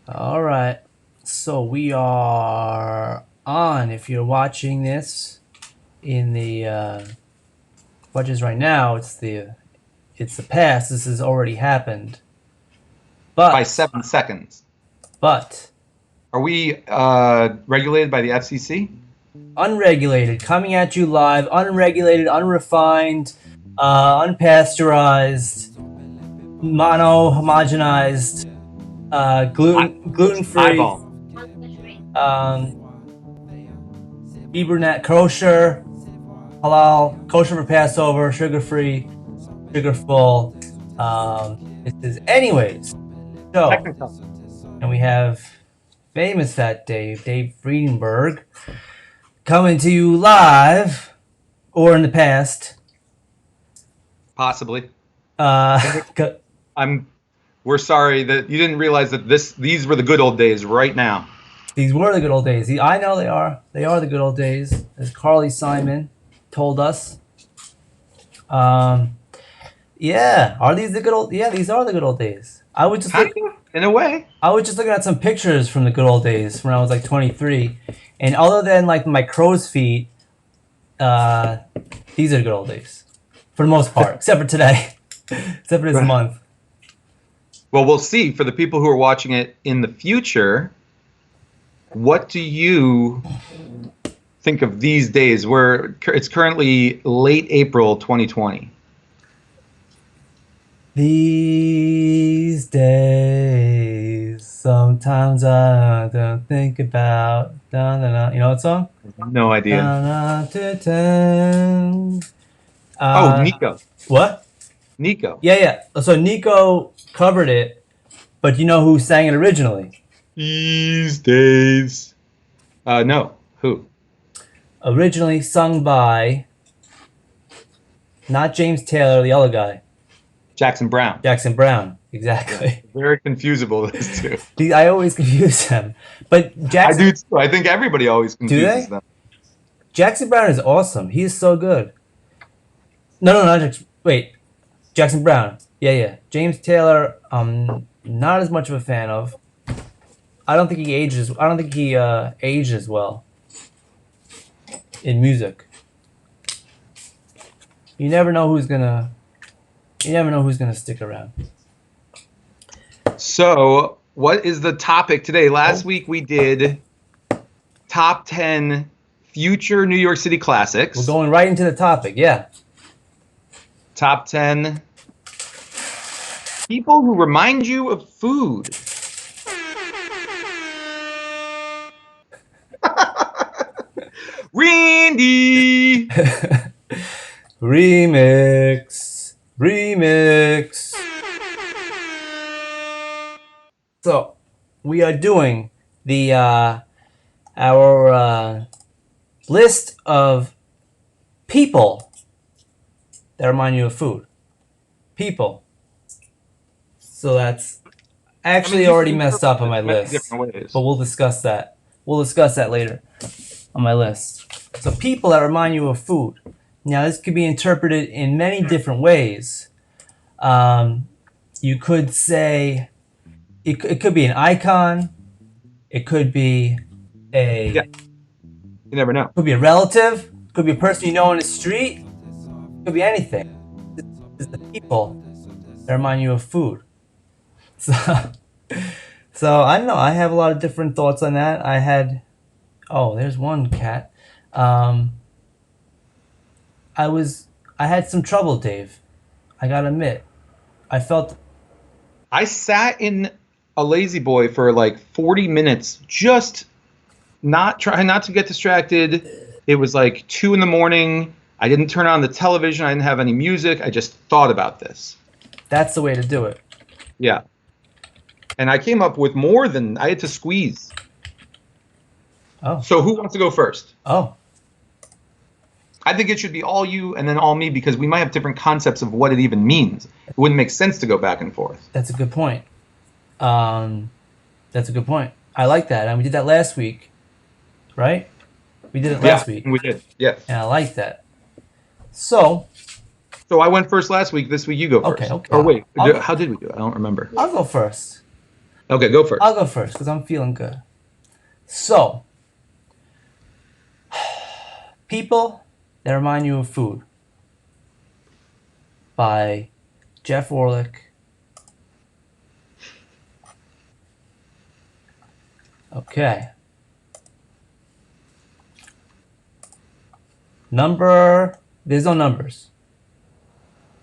All right. So we are on. If you're watching this in the watches right now, it's the past. This has already happened. By But 7 seconds. but Are we regulated by the FCC? unregulated, coming at you live, unregulated, unrefined, unpasteurized, mono homogenized, gluten free, Eyeball. um, Ibernet kosher, halal, kosher for Passover, sugar free, sugar full. This is, anyways. So, Technicolor. and we have famous Fat Dave Friedenberg, coming to you live or in the past. Possibly. Uh, And I'm. We're sorry that you didn't realize that these were the good old days right now. these were the good old days. I know they are. They are the good old days, as Carly Simon told us. Um, yeah, are these the good old? Yeah, these are the good old days. Kind of, in a way. I was just looking at some pictures from the good old days when I was like 23, and other than like my crow's feet, uh, these are the good old days for the most part, except for today, except for this month. Well, we'll see. For the people who are watching it in the future, what do you think of these days? Where it's currently late April 2020. These days, sometimes I don't think about. Da, da, da. You know that song? No idea. Da, da, da, da. Oh, Uh, Nico. what? Nico. Yeah, yeah. So Nico covered it, but you know who sang it originally? These days. No. Who? Originally sung by not James Taylor, the other guy, Jackson Brown. Jackson Brown. Yeah. Exactly. Very confusable, those two. I always confuse them, but I Jackson. do too. I think everybody always Do confuses they? them. Jackson Brown is awesome. He is so good. No, no, not Jackson. Wait, Jackson Brown. Yeah, yeah. James Taylor. Not as much of a fan of. I don't think he ages. I don't think he ages well in music. You never know who's gonna. You never know who's gonna stick around. So, what is the topic today? Last Oh, week we did top 10 future New York City we're classics. going right into the topic. Yeah. Top 10 people who remind you of food. Randy! Remix. Remix. So we are doing the our list of people that remind you of food. People. So that's I mean, actually you can already messed interpret up on it my many list, different ways. but we'll discuss that. We'll discuss that later on my list. So people that remind you of food. Now this could be interpreted in many different ways. Um, you could say it could be an icon. It could be Yeah, a you never know. could be a relative. Could be a person you know on the street. Could be anything. It's the people that remind you of food. So, so I don't know. I have a lot of different thoughts on that. I had, oh, there's one cat. Um, I was, I had some trouble, Dave. I gotta admit, I felt. I sat in a lazy boy for like 40 minutes, just not trying not to get distracted. It was like 2 in the morning. I didn't turn on the television. I didn't have any music. I just thought about this. That's the way to do it. Yeah. And I came up with more than I had to squeeze. Oh, So who wants to go first? oh, I think it should be all you and then all me because we might have different concepts of what it even means. It wouldn't make sense to go back and forth. that's a good point. Um, that's a good point. I like that, and we did that last week, right? We did it Yeah, last week, we did. Yes. and I like that. So, So I went first last week. This week you go okay, first. okay, Or wait, I'll how did we do it? I don't remember. I'll go first. Okay, go I'll first. go first because I'm feeling good. So, people that remind you of food by Jeff Orlick. Okay. There's no numbers.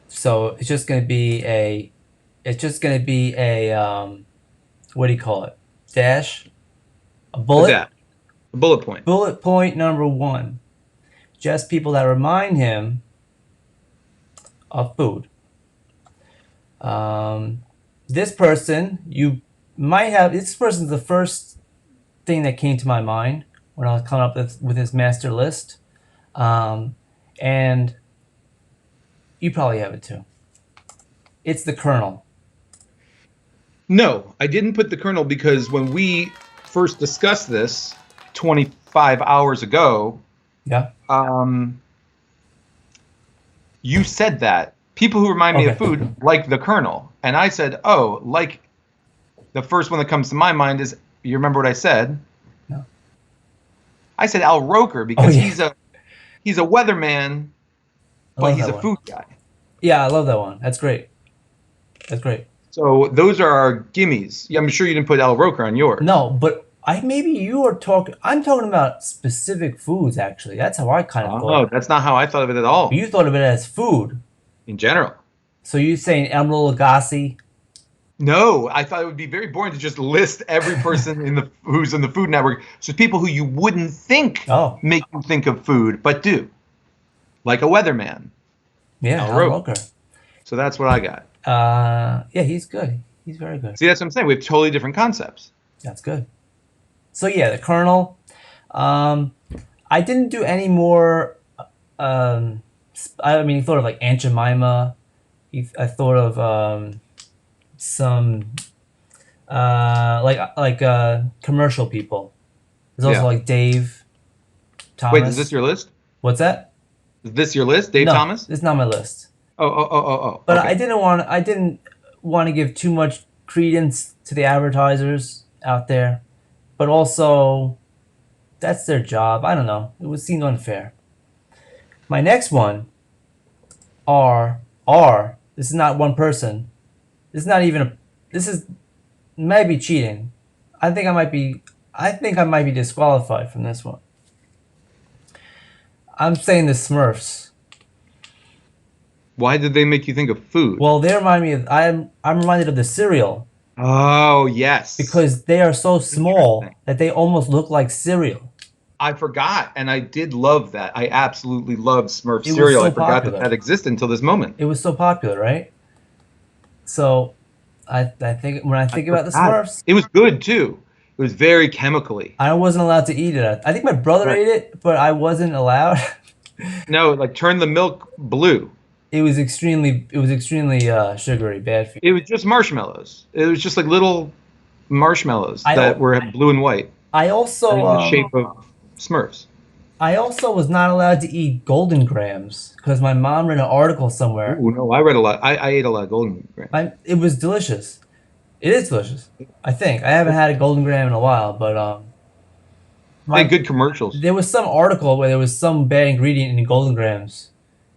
So it's just going to be what do you call it? Dash? A A bullet? dash, a bullet point. Bullet point number one. Just people that remind him of food. Um, this person, this person's the first thing that came to my mind when I was coming up with this master list. And you probably have it too. It's the Colonel. No, I didn't put the Colonel because when we first discussed this 25 hours ago, Yeah? um, you said that people who remind me of Okay. food like the Colonel, and I said, oh, like the first one that comes to my mind is, you remember what I said? No. I said Al Roker Oh, because yeah. he's a weatherman, I but love he's that a one. food guy. Yeah, I love that one. That's great. That's great. So those are our gimmies. Yeah, I'm sure you didn't put Al Roker on yours. No, but I'm talking about specific foods, actually. That's how I kind of thought of Oh, it. that's not how I thought of it at all. You thought of it as food. In general. So you saying Emeril Lagasse? No, I thought it would be very boring to just list every person in the who's in the Food Network. So people who you wouldn't think Oh, make you think of food, but do, like a weatherman, yeah, Al Al Roker. Roker. So that's what I got. Yeah, he's good. He's very good. See, that's what I'm saying. We have totally different concepts. That's good. So yeah, the Colonel. Um, I didn't do any more. I mean, he thought of like Aunt Jemima. I thought of some commercial people. There's also Yeah. like Dave Wait, is this Thomas. your list? What's that? Is this your list, Dave No, Thomas? it's not my list. Oh. But Okay. I didn't want to give too much credence to the advertisers out there, but also that's their job. I don't know. It would seem unfair. My next one are. This is not one person. This is not even a. This is maybe cheating. I think I might be. I think I might be disqualified from this one. I'm saying the Smurfs. Why did they make you think of food? Well, they remind me of. I'm reminded of the cereal Oh, yes. because they are so small Interesting. that they almost look like cereal. I forgot, and I did love that. I absolutely loved Smurf It was cereal. I so forgot that popular. that existed until this moment. It was so popular, right? So, I think when I I think about the forgot. Smurfs, It was good too. It was very chemically. I wasn't allowed to eat it. I think my brother Right. ate it, but I wasn't allowed. No, like turn the milk blue. It was extremely sugary, bad for It you. was just marshmallows. It was just like little marshmallows I that al- were blue and white I and also in the shape of Smurfs. I also was not allowed to eat Golden Grams because my mom read an article somewhere. Ooh, no, I read a lot. I ate a lot of Golden Grams. It was delicious. It is delicious. I think I haven't had a Golden Gram in a while, but They had my good commercials. there was some article where there was some bad ingredient in Golden Grams,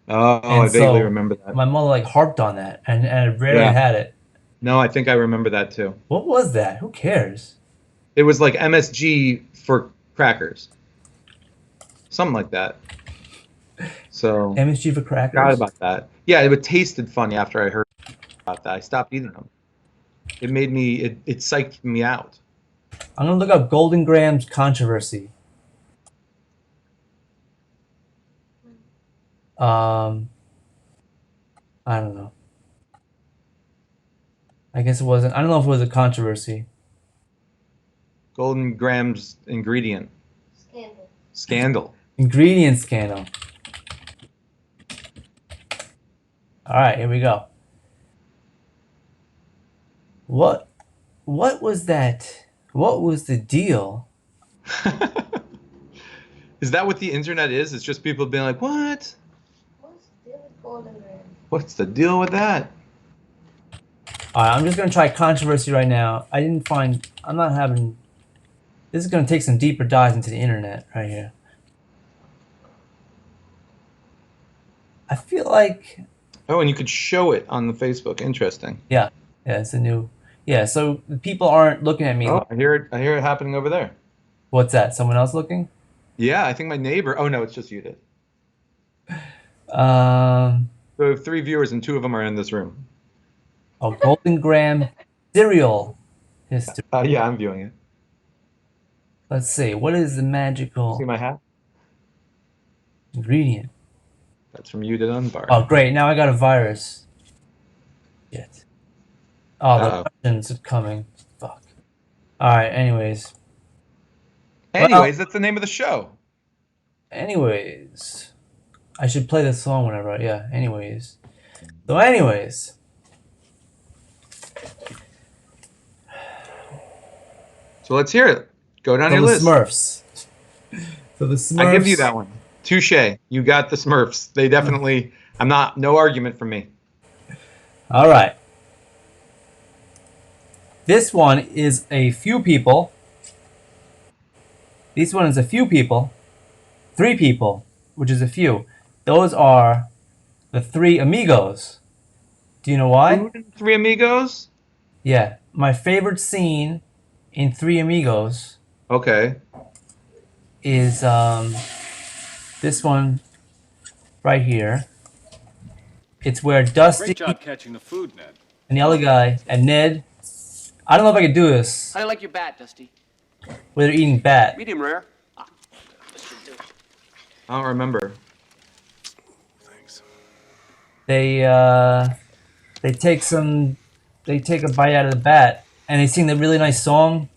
Oh, I and vaguely so remember that. my mother like harped on that, and I rarely Yeah. had it. No, I think I remember that too. What was that? Who cares? It was like MSG for crackers, something like that. So MSG for forgot crackers. about that. Yeah, it tasted funny after I heard about that. I stopped eating them. It made me. It psyched me out. I'm gonna look up Golden Grams controversy. Um, I don't know. I guess it wasn't. I don't know if it was a controversy. Golden Grams ingredient Scandal. scandal. Ingredient scandal. All right, here we go. What? What was that? What was the deal? Is that what the internet is? It's just people being like, "What? What's the deal with Golden Ram? What's the deal with that?" All right, I'm just gonna try controversy right now. I'm not having. This is gonna take some deeper dives into the internet right here. I feel like, Oh, and you could show it on the Facebook. Interesting. yeah, yeah, it's a new, yeah. So people aren't looking at me Oh, like, I hear it. I hear it happening over there. what's that? Someone else looking? Yeah, I think my neighbor. Oh no, it's just you did. Um, So we have 3 viewers, and 2 of them are in this room. Golden Graham cereal history. Yeah, I'm viewing it. Let's see. What is the See magical my hat? ingredient? That's from you to Dunbar. Oh, great. Now I got a virus. Shit. Oh, the Uh-oh. Russians are coming. Fuck. All right. Well, Anyways, that's the name of the show. anyways, I should play this song whenever. Yeah. Anyways. So, anyways. So let's hear it. Go down So your the list. Smurfs. So the Smurfs. I give you that one. Touche. You got the Smurfs. They definitely. I'm not. No argument from me. All right. This one is a few people. This one is a few people. 3 people, which is a few. Those are the 3 amigos. Do you know why? Three Amigos. Yeah. My favorite scene in 3 Amigos Okay. is this one right here. It's where Dusty Great job catching the food, Ned. and the other guy and Ned. I don't know if I could do this. How do you like your bat, Dusty? Where they're eating bat. Medium rare. I don't remember. Thanks. They take some. They take a bite out of the bat and they sing the really nice song.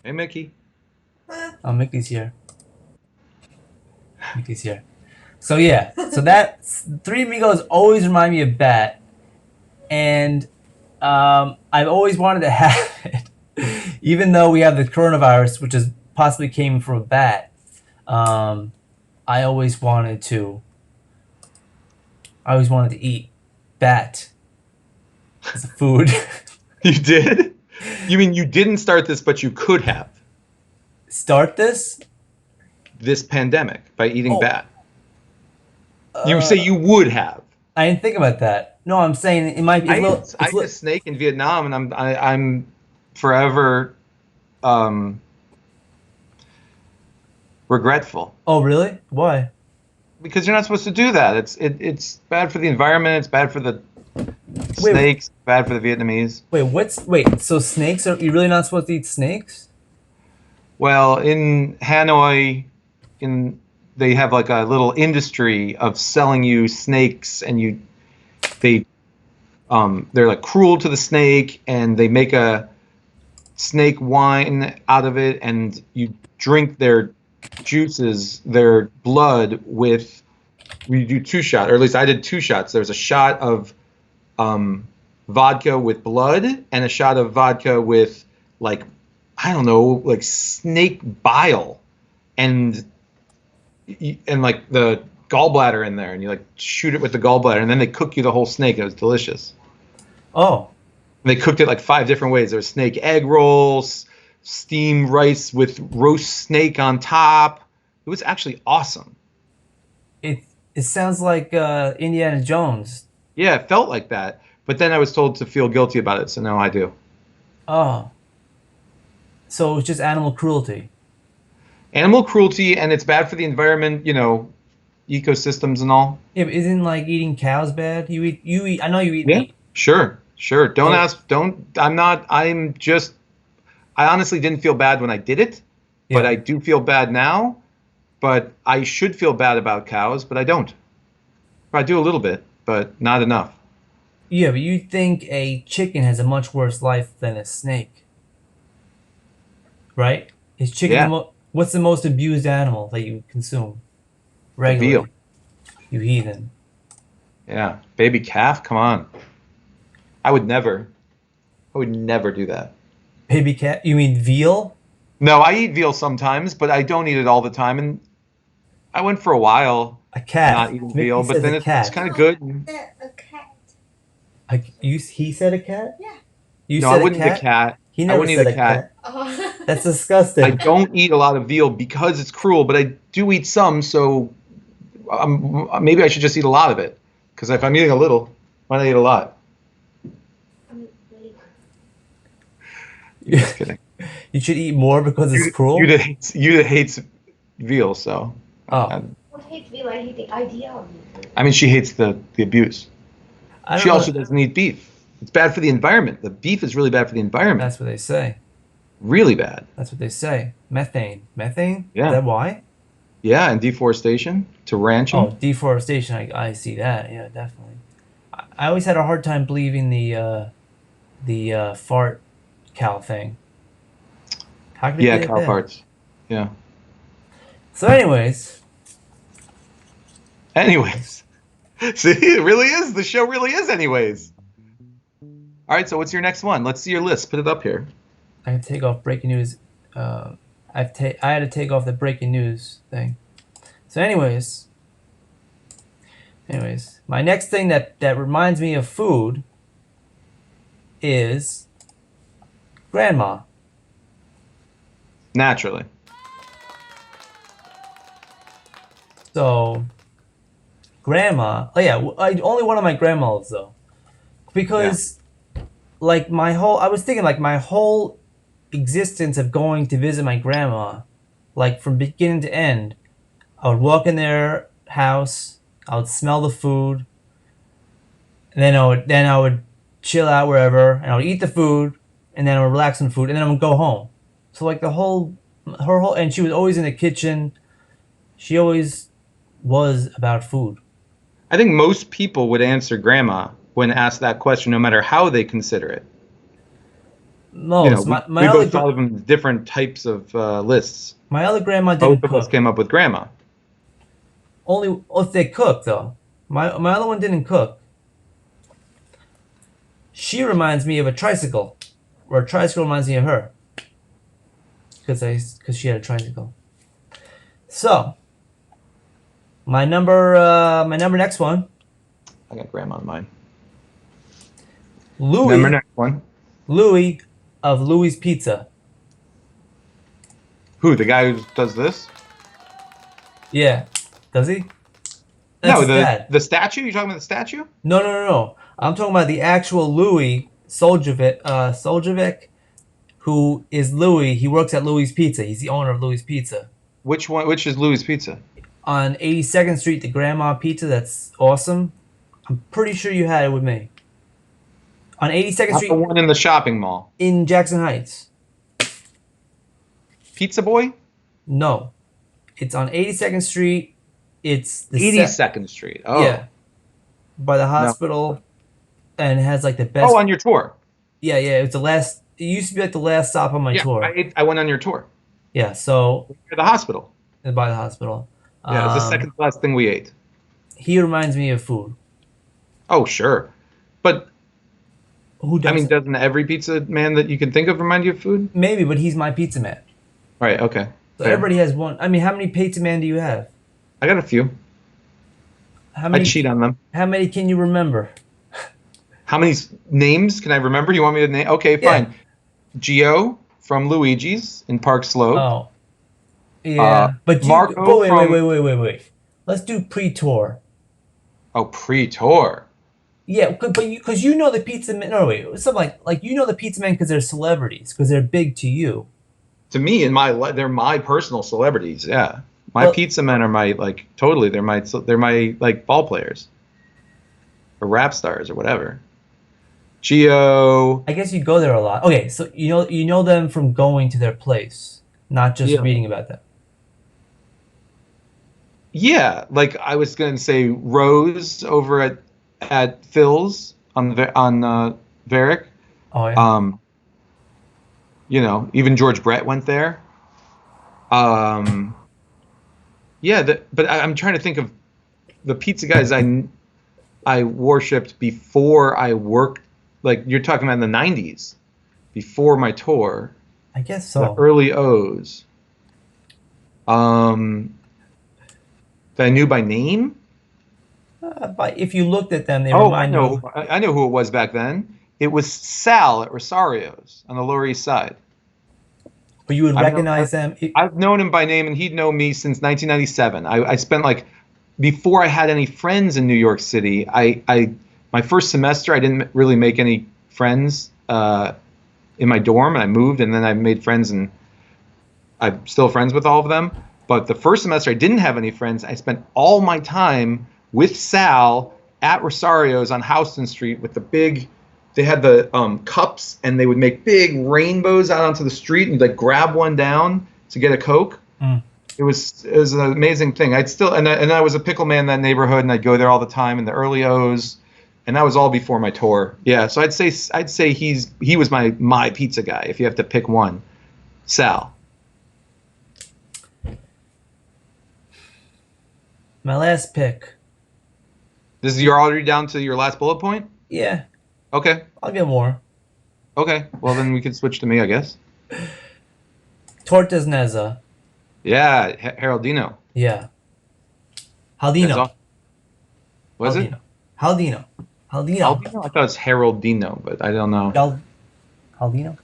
Hey, Mickey. Oh, Mickey's here. Mickey's here. So yeah, so that 3 Amigos always remind me of bat, and I've always wanted to have it, even though we have the coronavirus, which is possibly came from a bat. I always wanted to. I always wanted to eat bat as a food. You did? You mean you didn't start this, but you could have Start this? this pandemic by eating Oh. bat? You say you would have. I didn't think about that. No, I'm saying it might be. I ate a snake in Vietnam, and I'm forever regretful. Oh, really? Why? Because you're not supposed to do that. It's bad for the environment. It's bad for the snakes. Bad for the Vietnamese. Wait? So snakes are you really not supposed to eat snakes? Well, in Hanoi, they have like a little industry of selling you snakes, and they're like cruel to the snake, and they make a snake wine out of it, and you drink their juices, their blood with. We do 2 shots, or at least I did 2 shots. There's a shot of vodka with blood, and a shot of vodka with like, I don't know, like snake bile, and like the gallbladder in there, and you like shoot it with the gallbladder, and then they cook you the whole snake. It was delicious. Oh, And they cooked it like 5 different ways. There was snake egg rolls, steamed rice with roast snake on top. It was actually awesome. it sounds like Indiana Jones. Yeah, it felt like that. But then I was told to feel guilty about it, so now I do. Oh, so it's just animal cruelty. Animal cruelty, and it's bad for the environment, ecosystems and all. Yeah, but isn't like eating cows bad? You eat. I know you eat meat. Sure. Don't Yeah. ask. Don't. I honestly didn't feel bad when I did it, but Yeah. I do feel bad now. But I should feel bad about cows, but I don't. I do a little bit, but not enough. Yeah, but you think a chicken has a much worse life than a snake, right? Is chicken Yeah. what's the most abused animal that you consume regularly? veal. You heathen. Yeah, baby calf. Come on. I would never do that. Baby cat? You mean veal? No, I eat veal sometimes, but I don't eat it all the time, and I went for a while A cat. not eating Mickey veal, but says then a it's cat. kind of good. A cat. He said a cat? Yeah. You No, I said a wouldn't eat a cat? cat. He I never wouldn't said eat a a cat. cat. Oh. That's I disgusting. don't eat a lot of veal because it's cruel, but I do eat some, so maybe I should just eat a lot of it. Because if I'm eating a little, why not eat a lot? Just kidding. You should eat more because it's cruel? You that hates veal, so. Oh. I hate veal. I hate the idea of it. I mean, she hates the abuse. I don't She know. also doesn't eat beef. It's bad for the environment. The beef is really bad for the environment. That's what they say. Really bad. That's what they say. Methane. Methane? Yeah. Is that why? Yeah, and deforestation to ranching. Oh, deforestation. I see that. Yeah, definitely. I always had a hard time believing the fart cow thing. How could it Yeah, be that cow bad? parts. Yeah. So, anyways, Anyways. See, it really is. The show really is anyways. All right, so what's your next one? Let's see your list. Put it up here. I can take off breaking news. I had to take off the breaking news thing. So, anyways, my next thing that reminds me of food is grandma. Naturally. So, grandma. Oh yeah, only one of my grandmas though, because like I was thinking like my whole existence of going to visit my grandma, like from beginning to end, I would walk in their house, I would smell the food, and then I would chill out wherever, and I would eat the food, and then I would relax on the food, and then I would go home. So like her whole, and she was always in the kitchen. She always was about food. I think most people would answer grandma when asked that question, no matter how they consider it. No, You know, my we other both thought of them as different types of lists. my other grandma Both didn't of us cook. came up with grandma. Only if they cook though. My other one didn't cook. She reminds me of a tricycle, or a tricycle reminds me of her. Because she had a tricycle. So my number next one, I got grandma on mine. Louis. Number next one. Louis of Louis Pizza. Who, the guy who does this? Yeah, does he? That's No, his dad. the statue? You talking about the statue? No. I'm talking about the actual Louis Soljovic, who is Louis. He works at Louis Pizza. He's the owner of Louis Pizza. Which one? Which is Louis Pizza? On 82nd Street, the Grandma Pizza. That's awesome. I'm pretty sure you had it with me. On 82nd Not Street the one in the shopping mall. in Jackson Heights. Pizza Boy? No, it's on 82nd Street. It's the 82nd Street. Oh. Yeah, by the hospital, and it has like the best. Oh, on your tour. Yeah. It's the last. It used to be like the last stop on my Yeah, tour. I went on your tour. Yeah, so At the hospital. by the hospital. Yeah, it's the second last thing we ate. He reminds me of food. Oh, sure. But, Who does? I mean, doesn't every pizza man that you can think of remind you of food? Maybe, but he's my pizza man. Right, okay. So Fair. everybody has one. I mean, how many pizza man do you have? I got a few. How I many? cheat on them. How many can you remember? How many names can I remember? You want me to name? Okay, Yeah. fine. Gio from Luigi's in Park Slope. Oh, yeah. But you. Marco But wait, from- wait. Let's do pre-tour. Oh, pre-tour. Yeah, because you know the pizza men. No, wait, something like you know the pizza men because they're celebrities, because they're big to you. To me, they're my personal celebrities. Yeah, my Well- pizza men are my totally. They're my like ball players, or rap stars, or whatever. Gio. I guess you go there a lot. Okay, so you know them from going to their place, not just Yeah. reading about them. Yeah, like I was gonna say Rose over at Phil's on Varick. Oh yeah. You know, even George Brett went there. Yeah, but I'm trying to think of the pizza guys I worshipped before I worked. Like you're talking about in the '90s, before my tour, I guess the so. early O's. that I knew by name. But if you looked at them, they Oh, I remind know. you. I know who it was back then. It was Sal at Rosario's on the Lower East Side. Or you would I've known, recognize them. I've known him by name, and he'd known me since 1997. I spent like before I had any friends in New York City. My first semester, I didn't really make any friends in my dorm, and I moved, and then I made friends, and I'm still friends with all of them. But the first semester, I didn't have any friends. I spent all my time with Sal at Rosario's on Houston Street with the big. They had the cups, and they would make big rainbows out onto the street, and you'd like grab one down to get a Coke. Mm. It was an amazing thing. I'd still and I was a pickle man in that neighborhood, and I'd go there all the time in the early O's, and that was all before my tour. Yeah, so I'd say he was my pizza guy. If you have to pick one, Sal. My last pick. This is you're already down to your last bullet point. Yeah, Okay. I'll get more. Okay. Well, then we can switch to me, I guess. Tortas Neza. Yeah, Haroldino. Yeah. That's Haldino. all. Was it? Haldino. Haldino. Haroldino? I thought it was Haroldino, but I don't know. Haldino.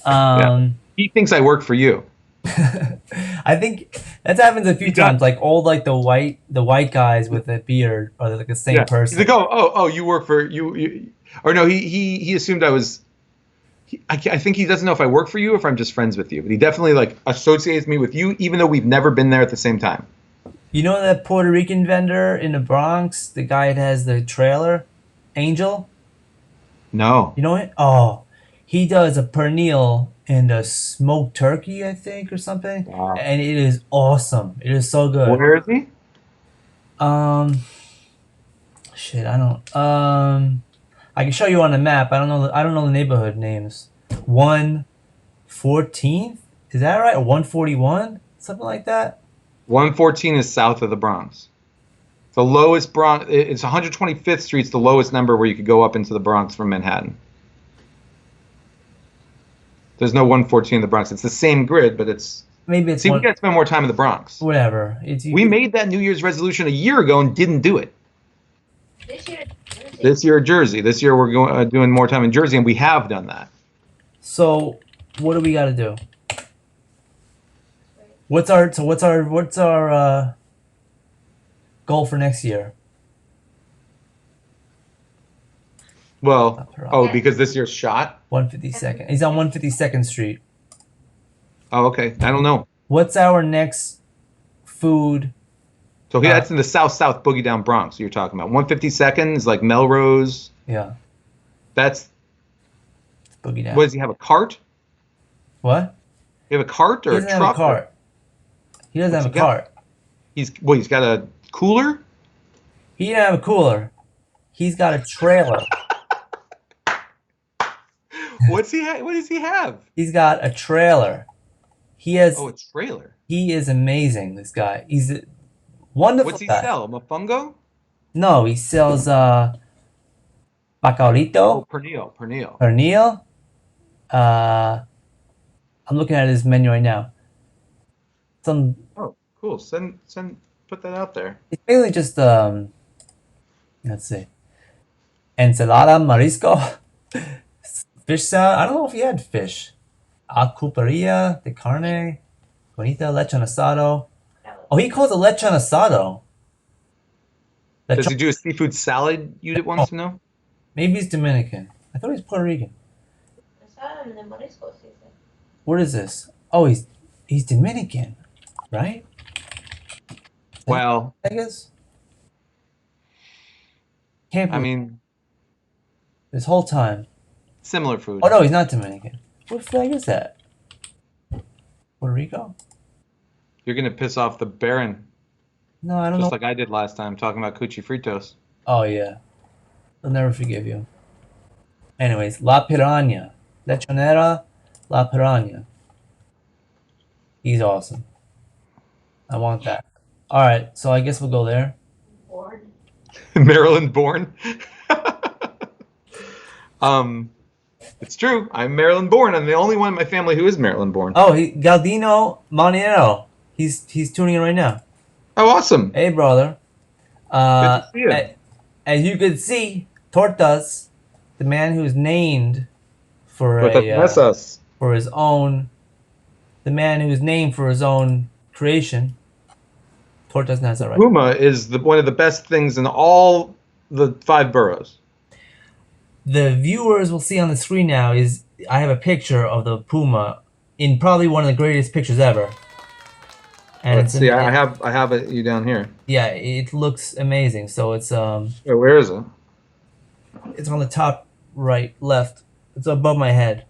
Yeah. He thinks I work for you. I think that's happens a few times. Like all like the white guys with a beard are like the same Yeah. person. He's like, oh, you work for you. Or no, he assumed I was. I think he doesn't know if I work for you or if I'm just friends with you, but he definitely like associates me with you, even though we've never been there at the same time. You know that Puerto Rican vendor in the Bronx, the guy that has the trailer, Angel. No. You know it? Oh, he does a pernil and a smoked turkey, I think, or something, Wow. and it is awesome. It is so good. Where is he? Shit, I don't. I can show you on the map. I don't know. I don't know the neighborhood names. 114th, is that right? Or 141, something like that. 114 is south of the Bronx. The lowest Bronx. It's 125th Street's the lowest number where you could go up into the Bronx from Manhattan. There's no 114 in the Bronx. It's the same grid, but it's. Maybe it's See, we got to spend more time in the Bronx. whatever. We made that New Year's resolution a year ago and didn't do it. This year, This year, Jersey. This year, we're going doing more time in Jersey, and we have done that. So, what do we got to do? What's our goal for next year? Well, because this year's shot. 152nd. He's on 152nd Street. Oh, okay. I don't know. What's our next food? So that's in the South Boogie Down Bronx. You're talking about 152nd is like Melrose. Yeah, That's Boogie Down. what does he have a cart? What? You have a cart or He a doesn't truck? have a cart. He doesn't have a he got? cart. He's got a cooler. He didn't have a cooler. He's got a trailer. What does he have? He's got a trailer. He has. Oh, a trailer. He is amazing. This guy. He's a wonderful What's he guy. sell? Mofongo? No, he sells Oh, bacalito, pernil. pernil. I'm looking at his menu right now. Some. Oh, cool. Put that out there. It's basically just Let's see. Ensalada marisco. Fish salad. I don't know if he had fish. Acuperia de carne. Bonita lechon asado. Oh, he calls it lechon asado. Does he do a seafood salad? You want to know? Maybe he's Dominican. I thought he was Puerto Rican. What is this? Oh, he's Dominican, right? Well, I guess. Can't I believe mean, this whole time. similar food. Oh no, he's not Dominican. What flag is that? Puerto Rico? You're gonna piss off the Baron, No, I don't just know. like I did last time talking about Cuchi Fritos. Oh yeah, I'll never forgive you. Anyways, La Piranha, Lechonera, La Piranha. He's awesome. I want that. All right, so I guess we'll go there. bored. Maryland born. It's true. I'm Maryland born. I'm the only one in my family who is Maryland born. Oh, Galdino Monero. He's tuning in right now. Oh, awesome. Hey, brother. Good to see you. As you can see, Tortas, the man who's named for Tortas mesas. for his own, the man who's named for his own creation. Tortas Nasa, right? Puma is one of the best things in all the 5 boroughs. The viewers will see on the screen now is I have a picture of the puma in probably one of the greatest pictures ever. And Let's see. I have it you down here. yeah, it looks amazing. So it's Where is it? it's on the top right left. It's above my head.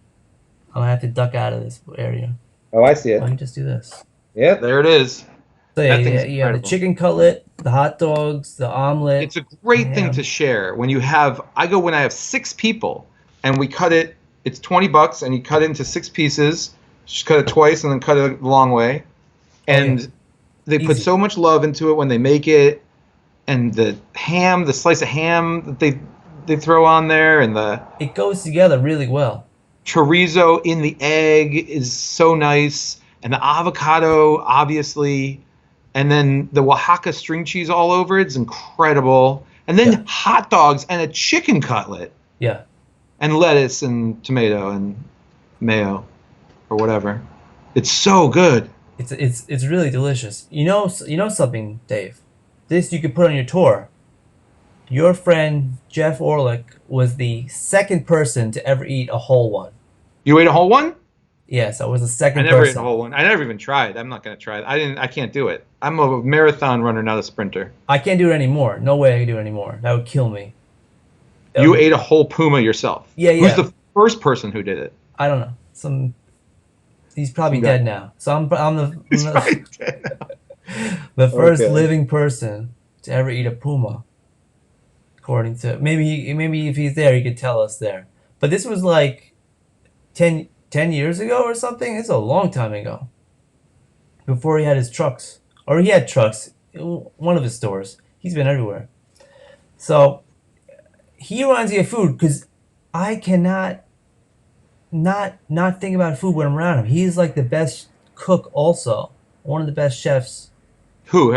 I'm gonna have to duck out of this area. Oh, I see Let it. me just do this. Yeah, there it is. So yeah, That thing's you have the incredible. chicken cutlet, the hot dogs, the omelet. It's a great thing ham. to share when you have. I go when I have 6 people, and we cut it. It's $20, and you cut it into 6 pieces. Just cut it twice, and then cut it the long way. And yeah. they put Easy. so much love into it when they make it, and the ham, the slice of ham that they throw on there, and the It goes together really well. chorizo in the egg is so nice, and the avocado, obviously, and then the Oaxaca string cheese all over it's incredible. And then Yeah. hot dogs and a chicken cutlet Yeah. and lettuce and tomato and mayo or whatever. It's so good. It's really delicious. You know something, Dave. This you could put on your tour. Your friend Jeff Orlick was the second person to ever eat a whole one. You ate a whole one? Yes, I was the I second never ate person. a whole one. I never even tried. I'm not gonna try it. I can't do it. I'm a marathon runner, not a sprinter. I can't do it anymore. No way I can do it anymore. That would kill me. You ate a whole puma yourself. Yeah, yeah. Who's the first person who did it? I don't know. He's probably Some guy. dead now. So I'm He's probably dead. the first Okay. living person to ever eat a puma. According to maybe if he's there, he could tell us there. But this was like 10 years ago or something. It's a long time ago. Before he had his trucks, or he had trucks, one of his stores. He's been everywhere. So he reminds me of food because I cannot not think about food when I'm around him. He's like the best cook, also one of the best chefs. Who?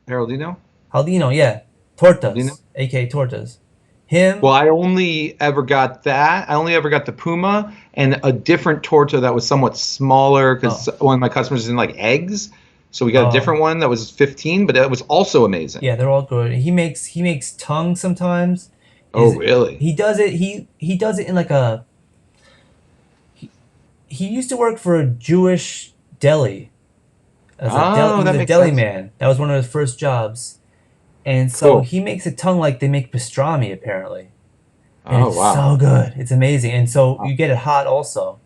Haroldino? Haldino, yeah, Tortas, Haldino? aka Tortas. Him. Well, I only ever got that. I only ever got the puma and a different torta that was somewhat smaller because one of my customers didn't like eggs. So we got a different one that was 15, but it was also amazing. Yeah, they're all good. He makes tongue sometimes. Oh, really? He does it. He does it in like a. He used to work for a Jewish deli. As Oh, he that was a makes deli sense. man. That was one of his first jobs, and so Cool. he makes a tongue like they make pastrami apparently. And Oh, it's wow. so good. It's amazing, and so you get it hot also.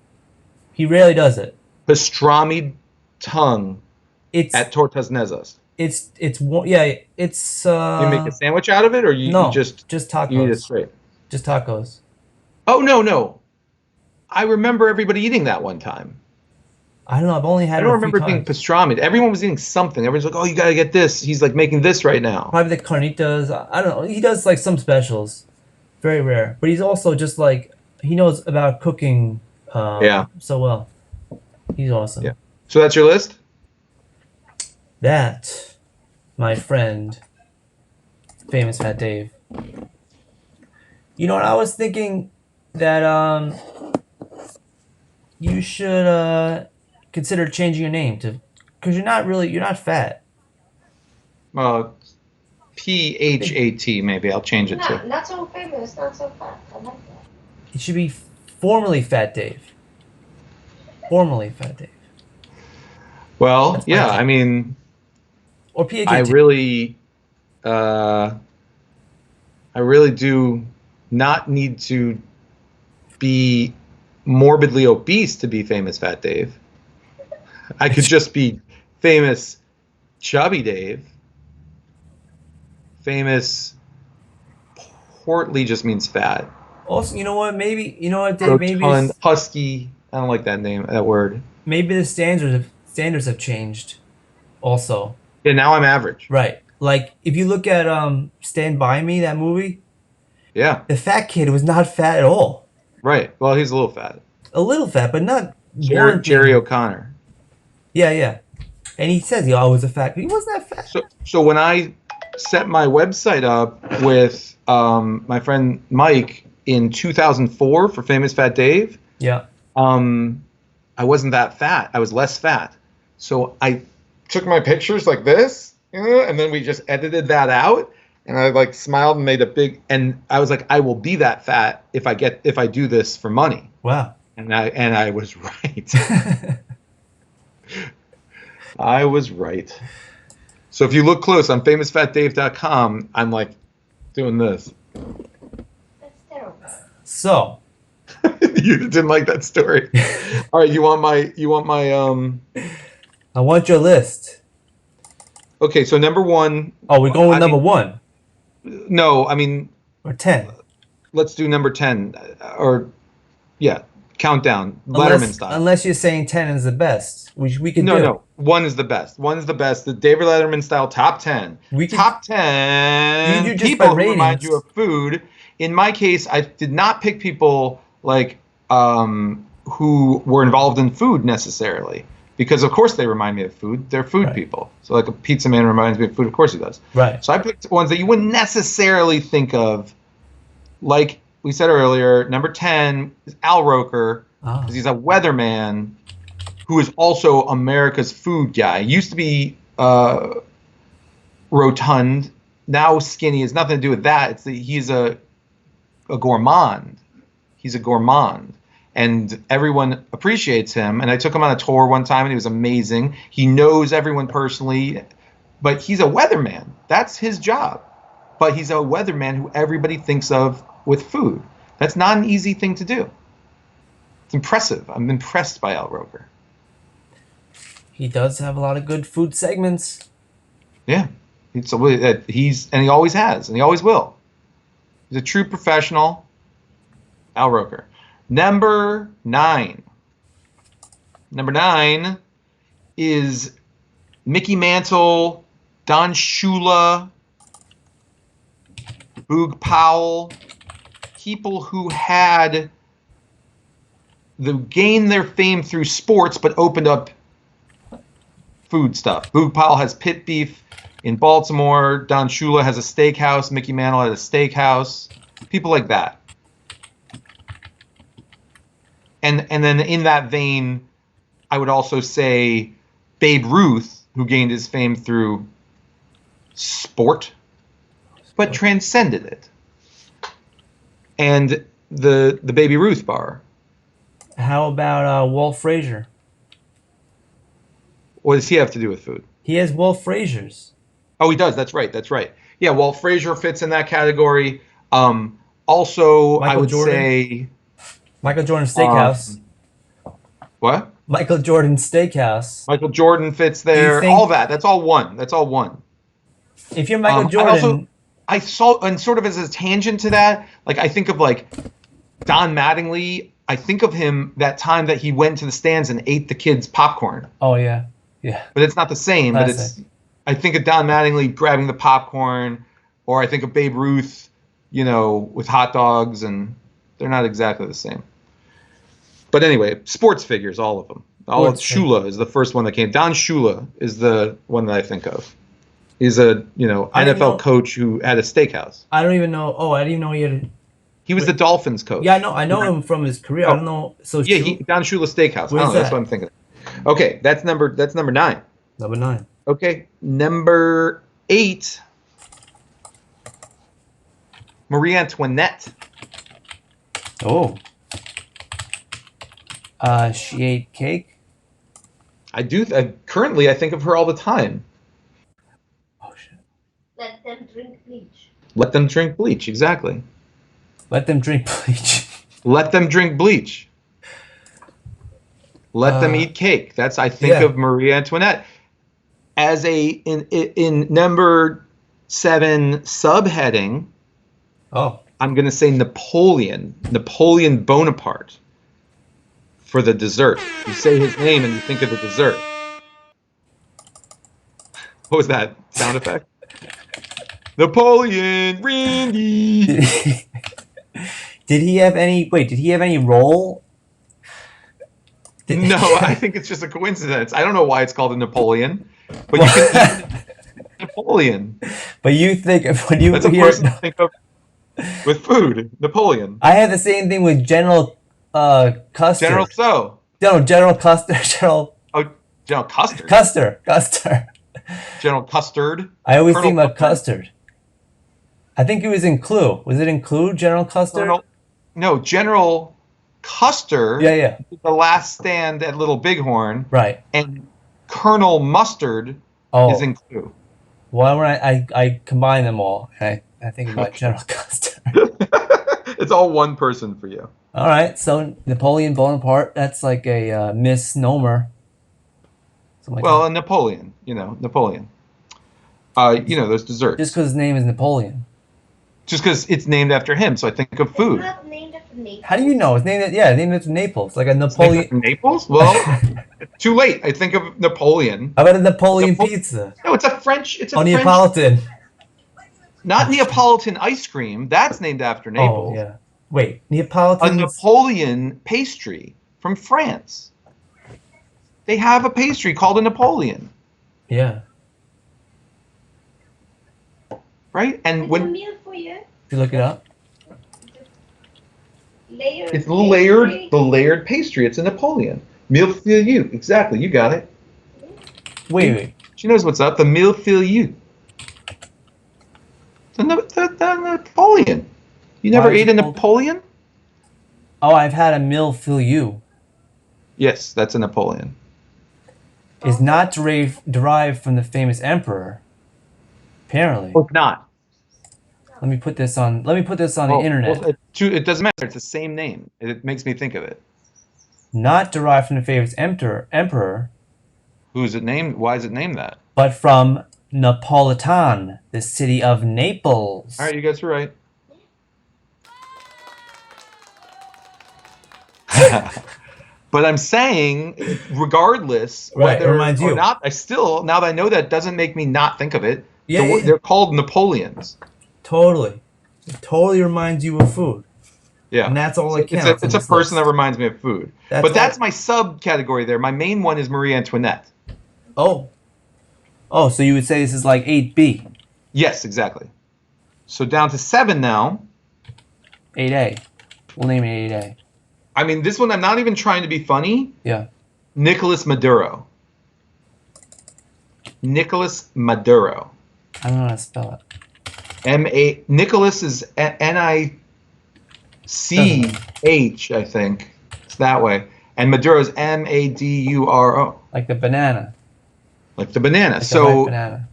He rarely does it. Pastrami tongue It's at Tortas Nezas. yeah. It's You make a sandwich out of it, or no, you just tacos. you eat it straight? Just tacos. Oh, no. I remember everybody eating that one time. I don't know. I've only I had don't it a few remember it being times. pastrami. Everyone was eating something. Everyone's like, "Oh, you gotta get this." He's like making this right now. Probably the carnitas. I don't know. He does like some specials. Very rare. But he's also just like he knows about cooking Yeah. so well. He's awesome. Yeah. So that's your list? That, my friend, famous Fat Dave. You know what? I was thinking that you should consider changing your name to, because you're not fat. PHAT, maybe. I'll change it to. Not so famous, not so fat. I like that. It should be formerly Fat Dave. Formerly Fat Dave. Well, That's my yeah, take. I mean, Or PHAT. I really do not need to be morbidly obese to be famous Fat Dave. I could just be famous Chubby Dave. Famous portly just means fat. Also, you know what? Maybe you know what, Dave. Rotund, husky. I don't like that name, that word. Maybe the standards have changed. Also, Yeah, now I'm average. right? Like if you look at Stand By Me, that movie, Yeah, the fat kid was not fat at all. right. Well, he's a little fat. A little fat, but not Jerry warranting- O'Connor. Yeah, yeah. And he says he always a fat. He wasn't that fat. So when I set my website up with my friend Mike in 2004 for Famous Fat Dave, Yeah. I wasn't that fat. I was less fat. So I took my pictures like this, and then we just edited that out. And I like smiled and made a big. And I was like, I will be that fat if I do this for money. Wow. And I was right. I was right. So if you look close on famousfatdave.com, I'm like doing this. That's terrible. So, You didn't like that story. All right, you want my I want your list. Okay, so number 1. Oh, we're going with I number mean, 1 No, I mean, or 10. let's do number 10 or yeah, countdown Letterman style. Unless you're saying 10 is the best, which we can do. No. 1 is the best. 1 is the best. The David Letterman style top 10. We can- Top 10 You do just people by who remind ratings. you of food. In my case, I did not pick people like who were involved in food necessarily, because of course they remind me of food. They're food Right. people. So like a pizza man reminds me of food. Of course he does. Right. So I picked ones that you wouldn't necessarily think of. Like we said earlier, number 10 is Al Roker, Ah. because he's a weatherman who is also America's food guy. He used to be rotund, now skinny. Has nothing to do with that. He's a gourmand. He's a gourmand. And everyone appreciates him. And I took him on a tour one time, and he was amazing. He knows everyone personally, but he's a weatherman. That's his job. But he's a weatherman who everybody thinks of with food. That's not an easy thing to do. It's impressive. I'm impressed by Al Roker. He does have a lot of good food segments. Yeah. And he always has, and he always will. He's a true professional. Al Roker. Number 9. Number 9 is Mickey Mantle, Don Shula, Boog Powell, people who had gained their fame through sports but opened up food stuff. Boog Powell has pit beef in Baltimore. Don Shula has a steakhouse. Mickey Mantle had a steakhouse. People like that. And then in that vein, I would also say Babe Ruth, who gained his fame through sport, but transcended it. And the Baby Ruth bar. How about Walt Frazier? What does he have to do with food? He has Walt Frazier's. Oh, he does. That's right. Yeah, Walt Frazier fits in that category. Also, I Michael would Jordan. say Michael Jordan Steakhouse. what? Michael Jordan Steakhouse. Michael Jordan fits there. think- All that. That's all one. If you're Michael I Jordan, also- I saw, and sort of as a tangent to that, like I think of like Don Mattingly. I think of him that time that he went to the stands and ate the kids' popcorn. oh yeah, yeah. But it's not the same. But Classic. I think of Don Mattingly grabbing the popcorn, or I think of Babe Ruth, with hot dogs, and they're not exactly the same. But anyway, sports figures, all of them. Shula is the first one that came. Don Shula is the one that I think of. He's a I didn't NFL know- coach who had a steakhouse. I don't even know. Oh, I didn't even know he had. He was the Dolphins coach. Yeah, I know him from his career. I don't know. So Yeah, Don Shula Steakhouse. Where's That's that? what I'm thinking. Okay, that's number 9. number 9. Okay, number 8. Marie Antoinette. Oh. She ate cake. I do. Currently, I think of her all the time. Oh shit. Let them drink bleach. Let them drink bleach. Exactly. Let them drink bleach. Let them drink bleach. Let them eat cake. That's I think yeah. of Marie Antoinette as in number 7 subheading. Oh. I'm going to say Napoleon Bonaparte for the dessert. You say his name and you think of the dessert. What was that sound effect? Napoleon, Randy. Did he have any role? No, I think it's just a coincidence. I don't know why it's called a Napoleon. But you can eat Napoleon. But you think if when you That's a hear, person to think of with food. Napoleon. I had the same thing with General Custer. General So. No, General Custer. General Oh, General Custard. Custer. General Custard. I always Colonel think about Custard. I think it was in Clue. Was it in Clue, General Custer? No, General Custer. Yeah. The Last Stand at Little Bighorn. Right. And Colonel Mustard is in Clue. Well, when I combine them all, and I think about General Custer. It's all one person for you. All right, so Napoleon Bonaparte, that's like a misnomer. Well, Napoleon, Napoleon. There's dessert. Just because his name is Napoleon. Just because it's named after him, so I think of food. It's not named after Naples. How do you know? It's named after Naples, like a Napoleon. Naples? Well, too late. I think of Napoleon. How about a Napoleon pizza? No, it's a French. It's a French. Neapolitan. Not Neapolitan ice cream. That's named after Naples. Oh yeah. Wait, Neapolitan. A Napoleon pastry from France. They have a pastry called a Napoleon. Yeah. Right? And It's a when meal for you. If you look it up. Layered it's pastry. the layered pastry. It's a Napoleon. Millefeuille. Exactly. You got it. Wait. She knows what's up. The millefeuille. The Napoleon. You never ate a Napoleon? Oh, I've had a millefeuille. Yes, that's a Napoleon. Is not derived from the famous emperor. Apparently. Oh, it's not. Let me put this on the internet. Well, it doesn't matter. It's the same name. It makes me think of it. Not derived from the famous emperor. Who is it named? Why is it named that? But from Napolitan, the city of Naples. All right, you guys are right. But I'm saying, regardless, Right, it whether reminds you. or not, now that I know that, doesn't make me not think of it. Yeah. They're called Napoleons. Totally. It totally reminds you of food. Yeah. And that's all that counts. It's a person that reminds me of food. That's my subcategory there. My main one is Marie Antoinette. Oh, so you would say this is like 8B. Yes, exactly. So down to 7 now. 8A. We'll name it 8A. I mean, this one I'm not even trying to be funny. Yeah. Nicolas Maduro. Nicolas Maduro. I don't know how to spell it. Nicholas is Nicch, I think. It's that way. And Maduro is Maduro. Like the banana. Like the banana. Like so the ripe banana.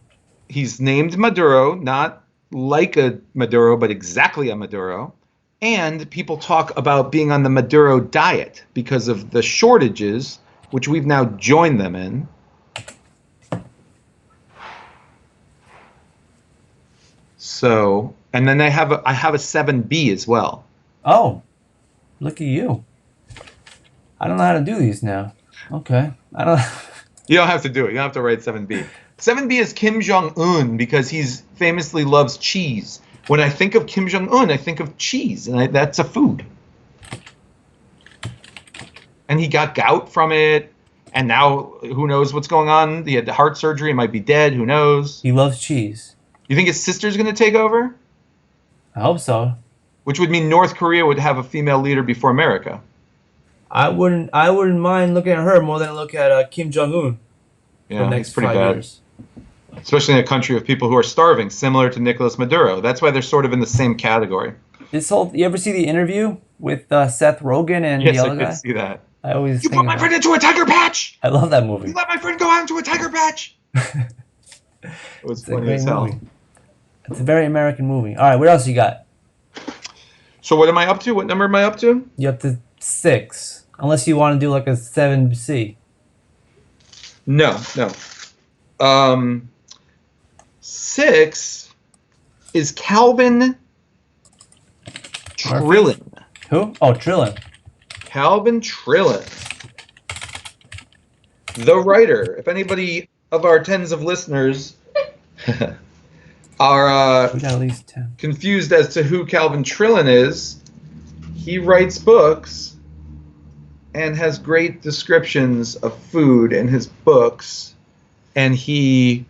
He's named Maduro, not like a Maduro, but exactly a Maduro. And people talk about being on the Maduro diet because of the shortages, which we've now joined them in. So, and then I have a 7B as well. Oh, look at you. I don't know how to do these now. Okay. I don't. You don't have to do it. You don't have to write 7B. 7B is Kim Jong-un because he's famously loves cheese. When I think of Kim Jong-un, I think of cheese, and that's a food. And he got gout from it, and now who knows what's going on? He had heart surgery. He might be dead. Who knows? He loves cheese. You think his sister's going to take over? I hope so. Which would mean North Korea would have a female leader before America. I wouldn't mind looking at her more than I look at Kim Jong-un. Yeah, for the next he's pretty 5 bad. years. Especially in a country of people who are starving, similar to Nicolas Maduro. That's why they're sort of in the same category. You ever see the interview with Seth Rogen and Yes, the other I guy? could see that. I always You think put my friend into a tiger patch! I love that movie. You let my friend go out into a tiger patch! It was It's a funny great as hell. movie. It's a very American movie. All right, what else you got? So what am I up to? What number am I up to? You up to 6, unless you want to do like a 7C. No. 6 is Calvin Trillin. Who? Oh, Trillin. Calvin Trillin. The writer. If anybody of our tens of listeners are We got at least 10. confused as to who Calvin Trillin is, he writes books and has great descriptions of food in his books. and he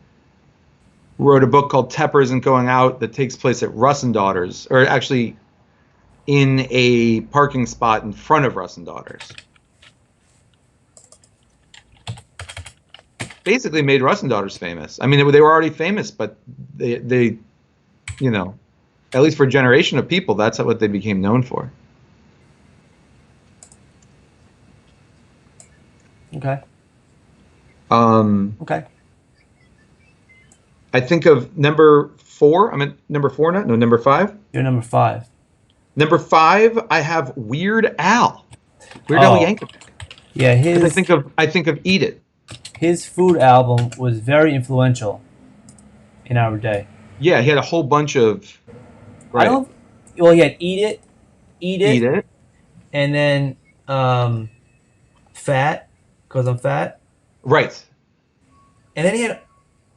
wrote a book called Tepper Isn't Going Out that takes place at Russ and Daughters, or actually in a parking spot in front of Russ and Daughters. Basically made Russ and Daughters famous. I mean, they were already famous, but they, you know, at least for a generation of people, that's what they became known for. Okay. Um, Okay. I think of number 4. I'm at number 4 now. No, number 5. You're number 5. Number 5, I have Weird Al. Weird Al Oh. Yankovic. Yeah, 'Cause I think of Eat It. his food album was very influential in our day. Yeah, he had a whole bunch of. I don't. Well, he had Eat Eat It. and then Fat, because I'm fat, Right. and then he had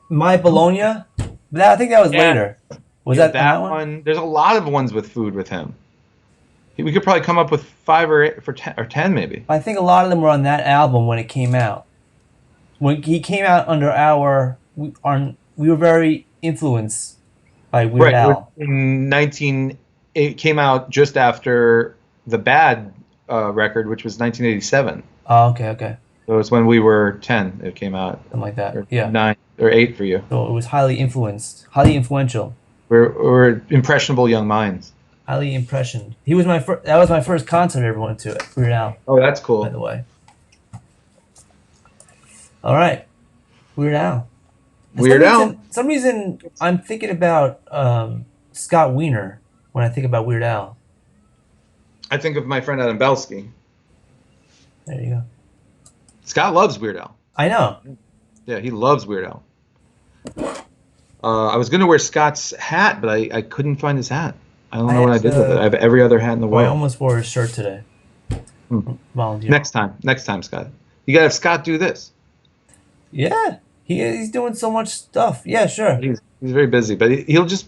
My Bologna. But I think that was Yeah. later. Was Yeah, that that one? There's a lot of ones with food with him. We could probably come up with 5 or 8 or 10 maybe. I think a lot of them were on that album when it came out. When he came out under we were very influenced by Weird Al. In it came out just after the Bad record, which was 1987. Oh, okay. So it was when we were 10. It came out. Something like that. Or Yeah. 9 or 8 for you. So it was highly influential, We're impressionable young minds. highly impressioned. He was that was my first concert I ever went to, Weird Al, Oh, that's cool. by the way. All right, Weird Al. Some reason I'm thinking about Scott Wiener when I think about Weird Al. I think of my friend Adam Belsky. There you go. Scott loves Weird Al. I know. Yeah, he loves Weird Al. I was going to wear Scott's hat, but I couldn't find his hat. I don't know what I did with it. I have every other hat in the Boy, I world. almost wore his shirt today. Volunteer. Next time, Scott. You got to have Scott do this. Yeah, he's doing so much stuff. Yeah, sure. He's very busy, but he'll just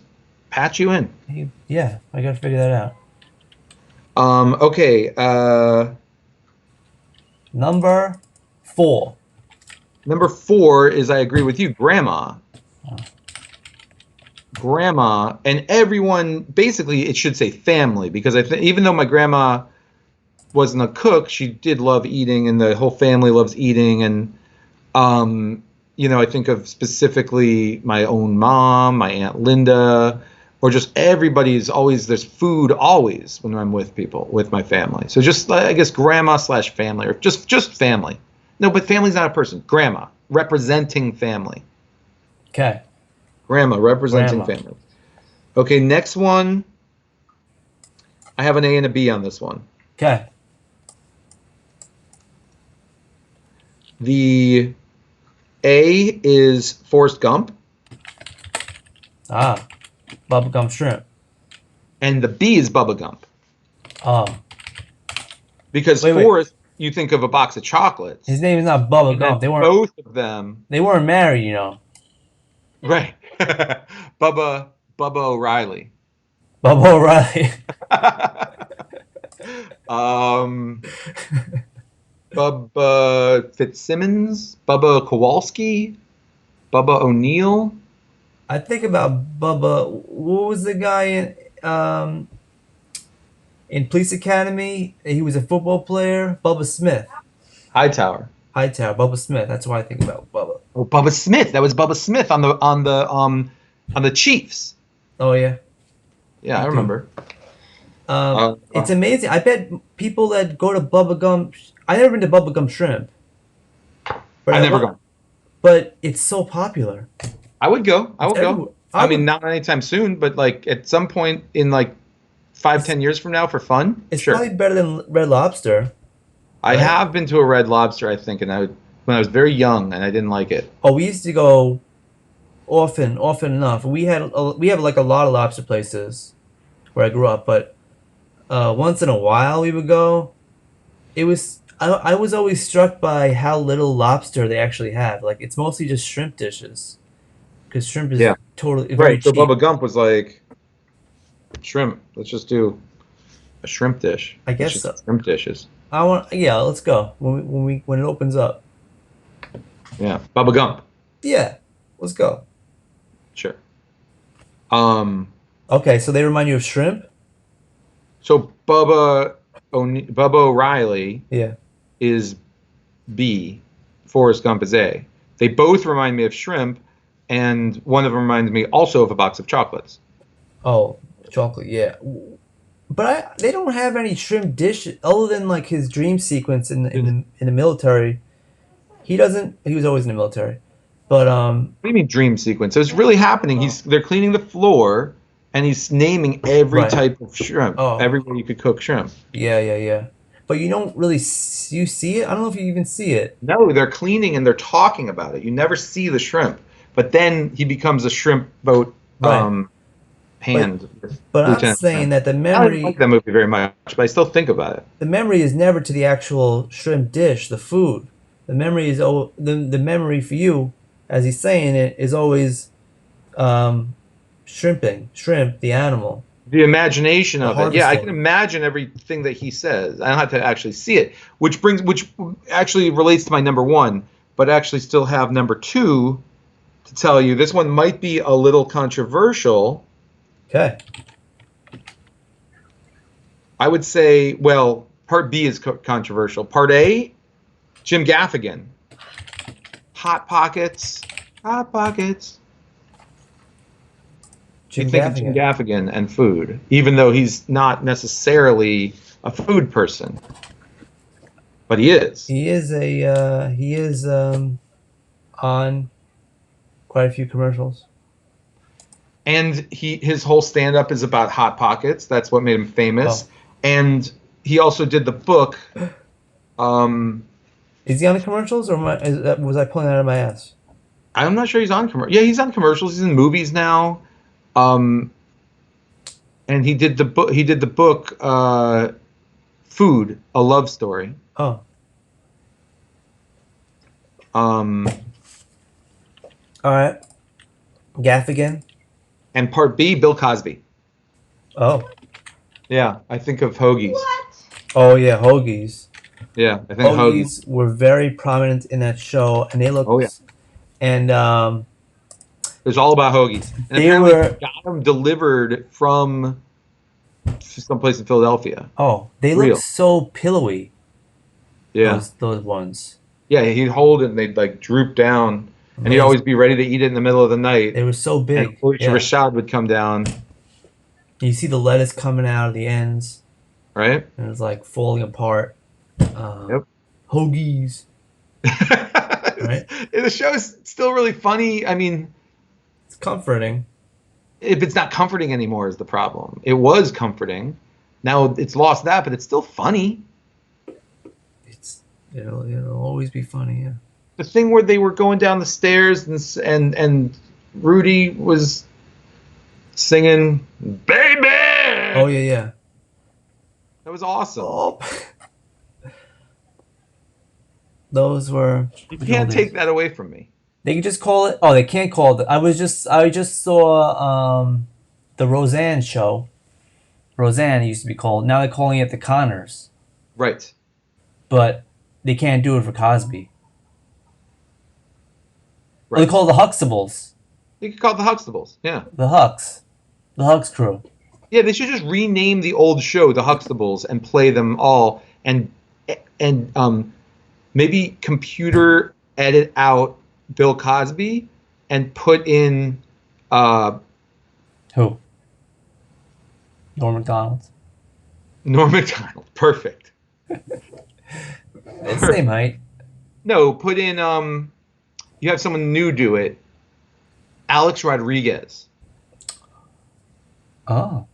patch you in. Yeah, I gotta figure that out. Okay. Number 4. Number 4 is, I agree with you, Grandma. Grandma, and everyone, basically it should say family, because I think even though my grandma wasn't a cook, she did love eating, and the whole family loves eating. And I think of specifically my own mom, my Aunt Linda, or just there's food always when I'm with people, with my family. So just, I guess, grandma/family, or just family. No, but family's not a person. Grandma, representing family. Okay. Grandma, representing family. Okay, next one. I have an A and a B on this one. Okay. The A is Forrest Gump, Bubblegum shrimp. and the B is Bubba Gump. Oh, Because Wait. Forrest, you think of a box of chocolates. his name is not Bubba Gump. They weren't. Both of them. They weren't married, you know. Right. Bubba O'Reilly. Bubba O'Reilly. Bubba Fitzsimmons, Bubba Kowalski, Bubba O'Neill. I think about Bubba. What was the guy in Police Academy? He was a football player. Bubba Smith. Hightower. Bubba Smith. That's why I think about Bubba. Oh, Bubba Smith. That was Bubba Smith on the Chiefs. Oh yeah. Yeah, I remember. It's amazing. I bet people that go to Bubba Gump. I never been to Bubba Gump Shrimp. But I've never gone. But it's so popular. I would go. I would go. I mean, not anytime soon, but like at some point in like 5-10 years from now for fun. It's sure. probably better than Red Lobster. I have been to a Red Lobster, I think, and when I was very young, and I didn't like it. Oh, we used to go often enough. We have like a lot of lobster places where I grew up, but once in a while we would go. I was always struck by how little lobster they actually have. Like it's mostly just shrimp dishes, because shrimp is totally very Right. So cheap. Bubba Gump was like, shrimp. Let's just do a shrimp dish. I guess Just so. Shrimp dishes. Let's go when it opens up. Yeah. Bubba Gump. Yeah, let's go. Sure. Um, Okay, so they remind you of shrimp. so Bubba O'Reilly Yeah. is B, Forrest Gump is A. They both remind me of shrimp, and one of them reminds me also of a box of chocolates. Oh, chocolate. Yeah. But they don't have any shrimp dish other than like his dream sequence in the military. He doesn't. He was always in the military, but What do you mean dream sequence? So it's really happening. They're cleaning the floor, and he's naming every right. type of shrimp, Oh, every way you could cook shrimp. yeah. But you don't really you see it. I don't know if you even see it. No, they're cleaning and they're talking about it. You never see the shrimp, but then he becomes a shrimp boat Right. But hand, but I'm Lieutenant saying Sam. that the I don't even like memory that movie very much, but I still think about it. the memory is never to the actual shrimp dish, the food. The memory is the memory for you, as he's saying it, is always shrimp, the animal, The imagination the of it. Yeah, I can harvesting. imagine everything that he says. I don't have to actually see it, which actually relates to my number one, but actually still have number two to tell you. This one might be a little controversial. Okay. I would say, well, part B is controversial. Part A, Jim Gaffigan, Hot Pockets, Hot Pockets. You Jim think of Jim Gaffigan. Gaffigan and food, even though he's not necessarily a food person, but he is. He is on quite a few commercials. And his whole stand up is about hot pockets. That's what made him Oh, famous. And he also did the book. Um, is he on the commercials, or was I pulling that out of my ass? I'm not sure he's on commercial. Yeah, he's on commercials. He's in movies now. Um, and he did the book. He did the book Food: A Love Story. Oh, Um, all right. Gaffigan. and part B, Bill Cosby. Oh, Yeah, I think of Hoagies. What? oh yeah, hoagies. Yeah, I think Hoagies. Hoagies were very prominent in that show, and they Oh yeah, looked and it was all about hoagies. And they apparently, were they got them delivered from someplace in Philadelphia. they looked Real. so pillowy. Yeah. Those ones. Yeah, he'd hold it and they'd like droop down, and he'd always Amazing. be ready to eat it in the middle of the night. They were so And big. Alicia Yeah. Rashad would come down, You see the lettuce coming out of the ends, right? and it's like falling apart. Yep. Hoagies, right? The show's still really funny. I mean, It's comforting. if it's not comforting anymore is the problem. It was comforting. Now it's lost that, but it's still funny. It's it'll always be funny. Yeah. The thing where they were going down the stairs and Rudy was singing "Baby." Oh yeah. That was awesome. Oh. Those were. You the can't old days. take that away from me. They could just call it. Oh, they can't call it. I just saw the Roseanne show. Roseanne it used to be called. Now they're calling it the Connors, Right. but they can't do it for Cosby. Well, Right. they call it the Huxtables, You could call it the Huxtables. Yeah. the Hux crew. Yeah, they should just rename the old show the Huxtables and play them all and maybe computer edit out Bill Cosby and put in Who? Norm Macdonald. Norm Macdonald. Perfect. It's the same height. No, put in you have someone new do it. Alex Rodriguez. Oh,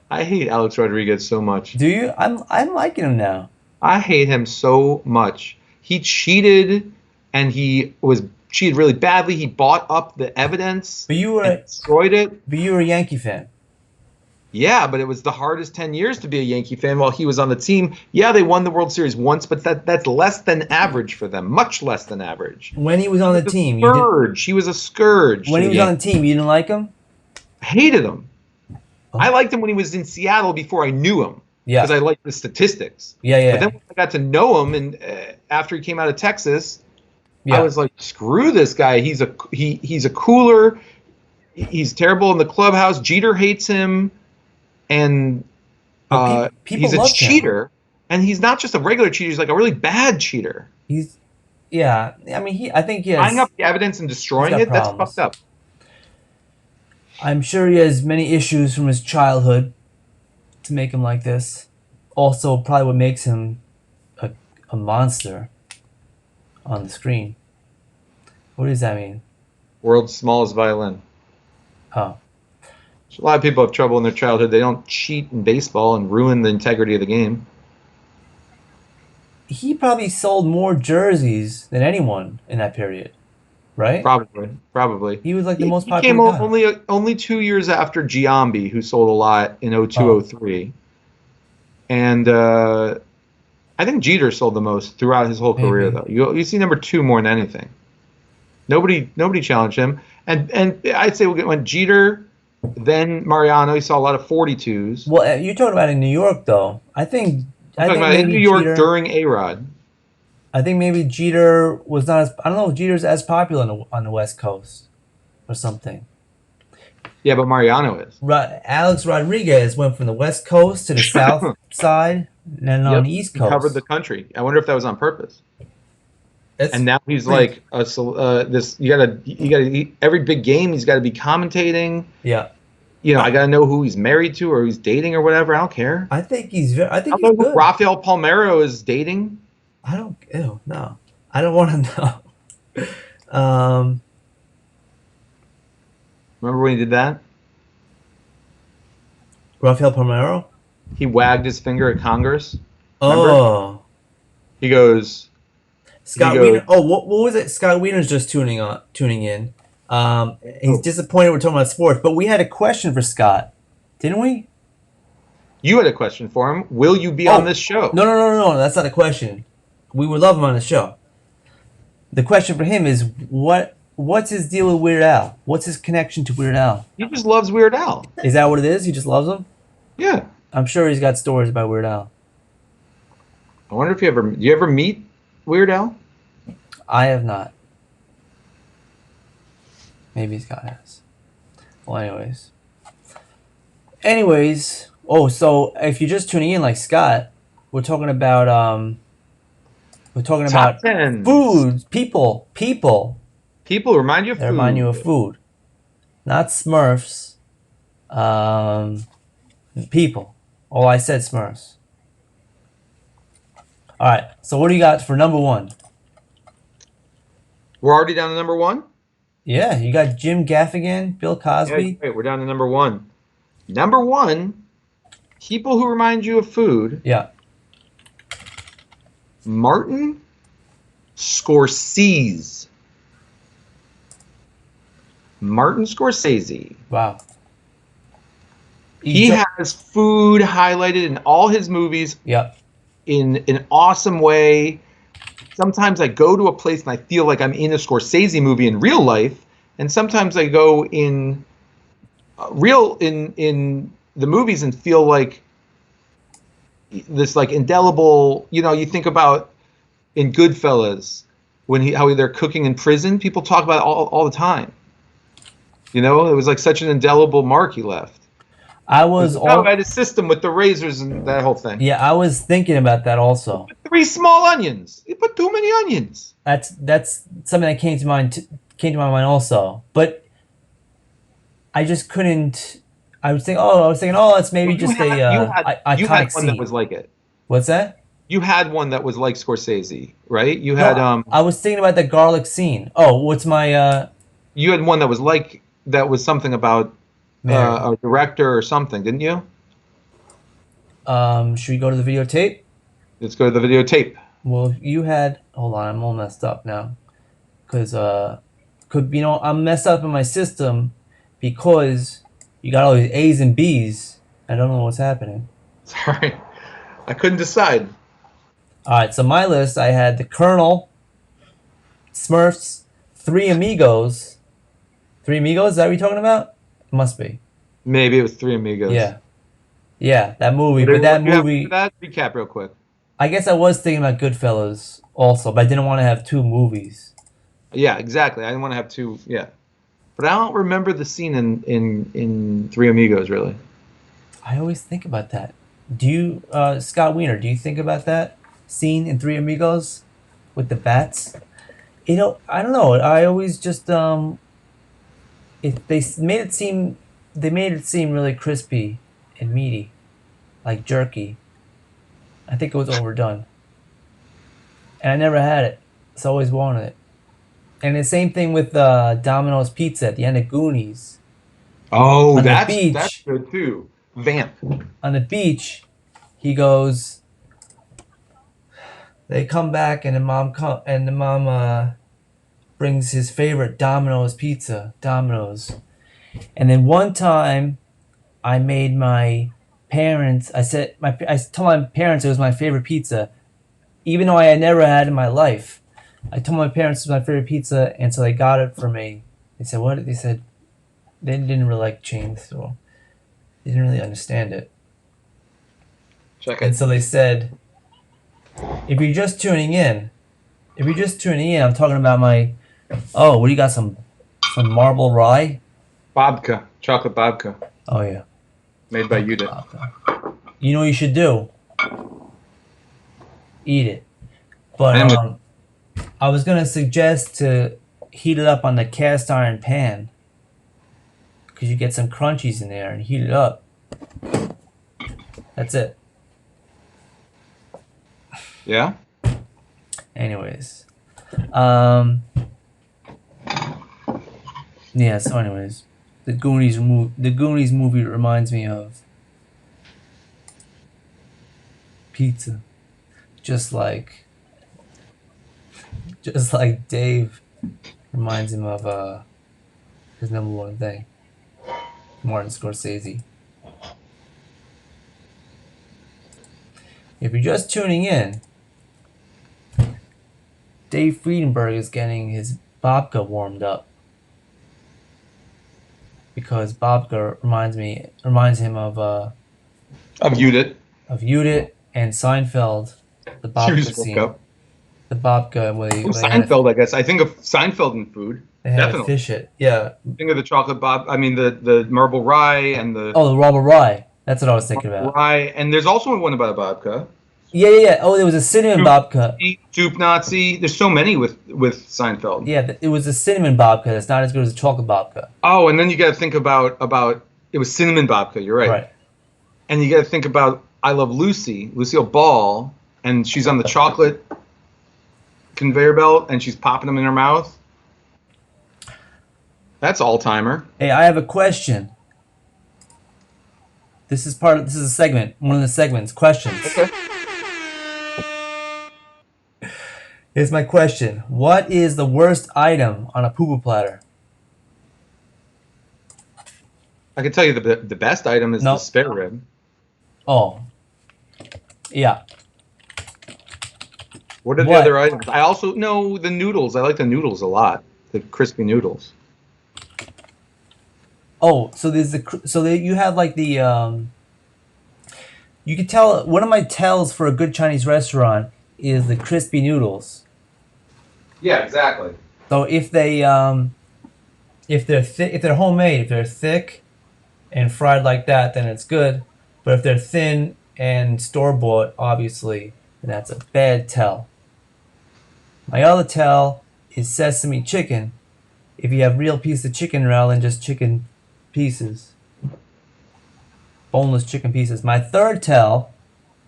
I hate Alex Rodriguez so much. do you? I'm liking him now. I hate him so much. He cheated, and he was cheated really badly. He bought up the evidence But you and were destroyed it. a Yankee fan. Yeah, but it was the hardest 10 years to be a Yankee fan while he was on the team. Yeah, they won the World Series once, but that's less than average for them. Much less than average. When he was on the He was a team, you did, scourge. He was a scourge. when to he the was on the Yankees. team, you didn't like him. Hated him. Oh. I liked him when he was in Seattle before I knew him. Yeah. Because I liked the statistics. Yeah. But then when I got to know him, and after he came out of Texas, I Yeah. was like, screw this guy. He's a cooler. He's terrible in the clubhouse. Jeter hates him, and But people he's a loved him. cheater. And he's not just a regular cheater. He's like a really bad cheater. He's yeah. I mean, I think Tying up the evidence and he's destroying got it, that's fucked problems. up. I'm sure he has many issues from his childhood to make him like this. Also, probably what makes him a monster on the screen. What does that mean? World's smallest violin. Oh, So a lot of people have trouble in their childhood. They don't cheat in baseball and ruin the integrity of the game. he probably sold more jerseys than anyone in that period, right? Probably. He was like the He, most he popular came guy. only 2 years after Giambi, who sold a lot in 02, Oh. 03. And I think Jeter sold the most throughout his whole career, Maybe. though. You see number 2 more than anything. Nobody challenged him. And I'd say when Jeter, then Mariano, he saw a lot of 42s. Well, you're talking about in New York, though. I'm talking about in New York during A-Rod. I think maybe Jeter was not as. I don't know if Jeter's as popular on the West Coast or something. Yeah, but Mariano is. Alex Rodriguez went from the West Coast to the South side, and then on the East He Coast. covered the country. I wonder if that was on purpose. It's- And now he's like this. You gotta every big game. He's got to be commentating. yeah, I gotta know who he's married to or who's dating or whatever. I don't care. I think he's very. I I think don't he's know who good. Rafael Palmeiro is dating. I don't. Ew, no, I don't want to know. Remember when he did that? Rafael Palmeiro. He wagged his finger at Congress. Remember? Oh, He goes, Scott He goes- Wiener. Oh, what was it? Scott Wiener's just tuning in. He's disappointed we're talking about sports, but we had a question for Scott, didn't we? you had a question for him. Will you be on this show? No. That's not a question. We would love him on the show. The question for him is what's his deal with Weird Al? What's his connection to Weird Al? He just loves Weird Al. Is that what it is? He just loves him? Yeah. I'm sure he's got stories about Weird Al. I wonder if do you ever meet Weird Al? I have not. Maybe Scott has. Well, anyways. Oh, so if you're just tuning in like Scott, we're talking about Top 10 foods, people People remind you of that food. remind you of food, not Smurfs. People. Oh, I said Smurfs. All right. So what do you got for number one? We're already down to number 1. Yeah, you got Jim Gaffigan, Bill Cosby. Yeah, great. We're down to number 1. Number 1, people who remind you of food. Yeah. Martin Scorsese. Martin Scorsese. Wow. He has food highlighted in all his movies Yeah. in an awesome way. Sometimes I go to a place and I feel like I'm in a Scorsese movie in real life, and sometimes I go in in the movies and feel like this like indelible. You think about in Goodfellas when how they're cooking in prison. People talk about it all the time. It was like such an indelible mark he left. I was I had a system with the razors and that whole thing. Yeah, I was thinking about that also. 3 small onions. You put too many onions. That's something that came to my mind also. But I just couldn't. I was thinking, it's maybe You just had iconic one scene. that was like it. What's that? You had one that was like Scorsese, right? You had No, I was thinking about the garlic scene. Oh, what's my you had one that was something about Mary. a director or something, didn't you? Should we go to the videotape? Let's go to the videotape. Well, you had. Hold on, I'm all messed up now, because I'm messed up in my system because you got all these A's and B's. I don't know what's happening. Sorry, I couldn't decide. All right, so my list, I had the Colonel, Smurfs, Three Amigos. Three Amigos? Is that what you're talking about? Must be. Maybe it was Three Amigos. Yeah, that movie. What But that do you have movie, for that recap real quick. I guess I was thinking about Goodfellas also, but I didn't want to have two movies. Yeah, exactly. I didn't want to have two. Yeah, but I don't remember the scene in Three Amigos really. I always think about that. Do you, Scott Wiener? Do you think about that scene in Three Amigos with the bats? I don't know. I always just they made it seem really crispy and meaty, like jerky. I think it was overdone, and I never had it. So I always wanted it. And the same thing with Domino's Pizza at the end of Goonies Oh, on the that's beach. good too. Vamp. On the beach, he goes. They come back, and the mom brings his favorite Domino's pizza, Domino's. And then one time, I made my parents. I told my parents it was my favorite pizza, even though I had never had it in my life. I told my parents it was my favorite pizza, and so they got it for me. They said, "What?" They said they didn't really like chains, so they didn't really understand it. Check And it. so they said, "If you're just tuning in, I'm talking about my. Oh, what do you got? Some marble rye? Babka, chocolate babka, Oh yeah, made by Udit. you know what you should do? Eat it. But I am. I was gonna suggest to heat it up on the cast iron pan because you get some crunchies in there and heat it up. That's it. Yeah. Anyways, um, yeah. So, anyways, the Goonies movie reminds me of pizza, just like Dave reminds him of his number one thing, Martin Scorsese. If you're just tuning in, Dave Friedenberg is getting his babka warmed up because babka reminds him Of Udit. of Judith and Seinfeld, the babka Hughes woke scene, up. the babka Oh, where they had Seinfeld, I guess. I think of Seinfeld in food. to Definitely. fish it. Yeah. Think of the chocolate bob. I mean, the marble rye and the Oh, the Robert Rye. That's what I was thinking about. rye. And there's also one about a babka. Yeah. Oh, there was a cinnamon Soup, babka. Soup Nazi. There's so many with Seinfeld. Yeah, it was a cinnamon babka. That's not as good as a chocolate babka. Oh, and then you got to think about it was cinnamon babka. You're right. Right. And you got to think about I Love Lucy, Lucille Ball, and she's on the chocolate conveyor belt and she's popping them in her mouth. That's all timer. Hey, I have a question. This is a segment. One of the segments. Questions. Okay. Here's my question. What is the worst item on a poo-poo platter? I can tell you the best item is the Nope. spare rib. Oh. Yeah. What are the What? other items? I also know the noodles. I like the noodles a lot. The crispy noodles. Oh, so you have like the you can tell one of my tells for a good Chinese restaurant is the crispy noodles. Yeah, exactly. So if they're homemade, if they're thick and fried like that, then it's good. But if they're thin and store bought, obviously, then that's a bad tell. My other tell is sesame chicken. If you have real piece of chicken rather than just chicken pieces, boneless chicken pieces. My third tell.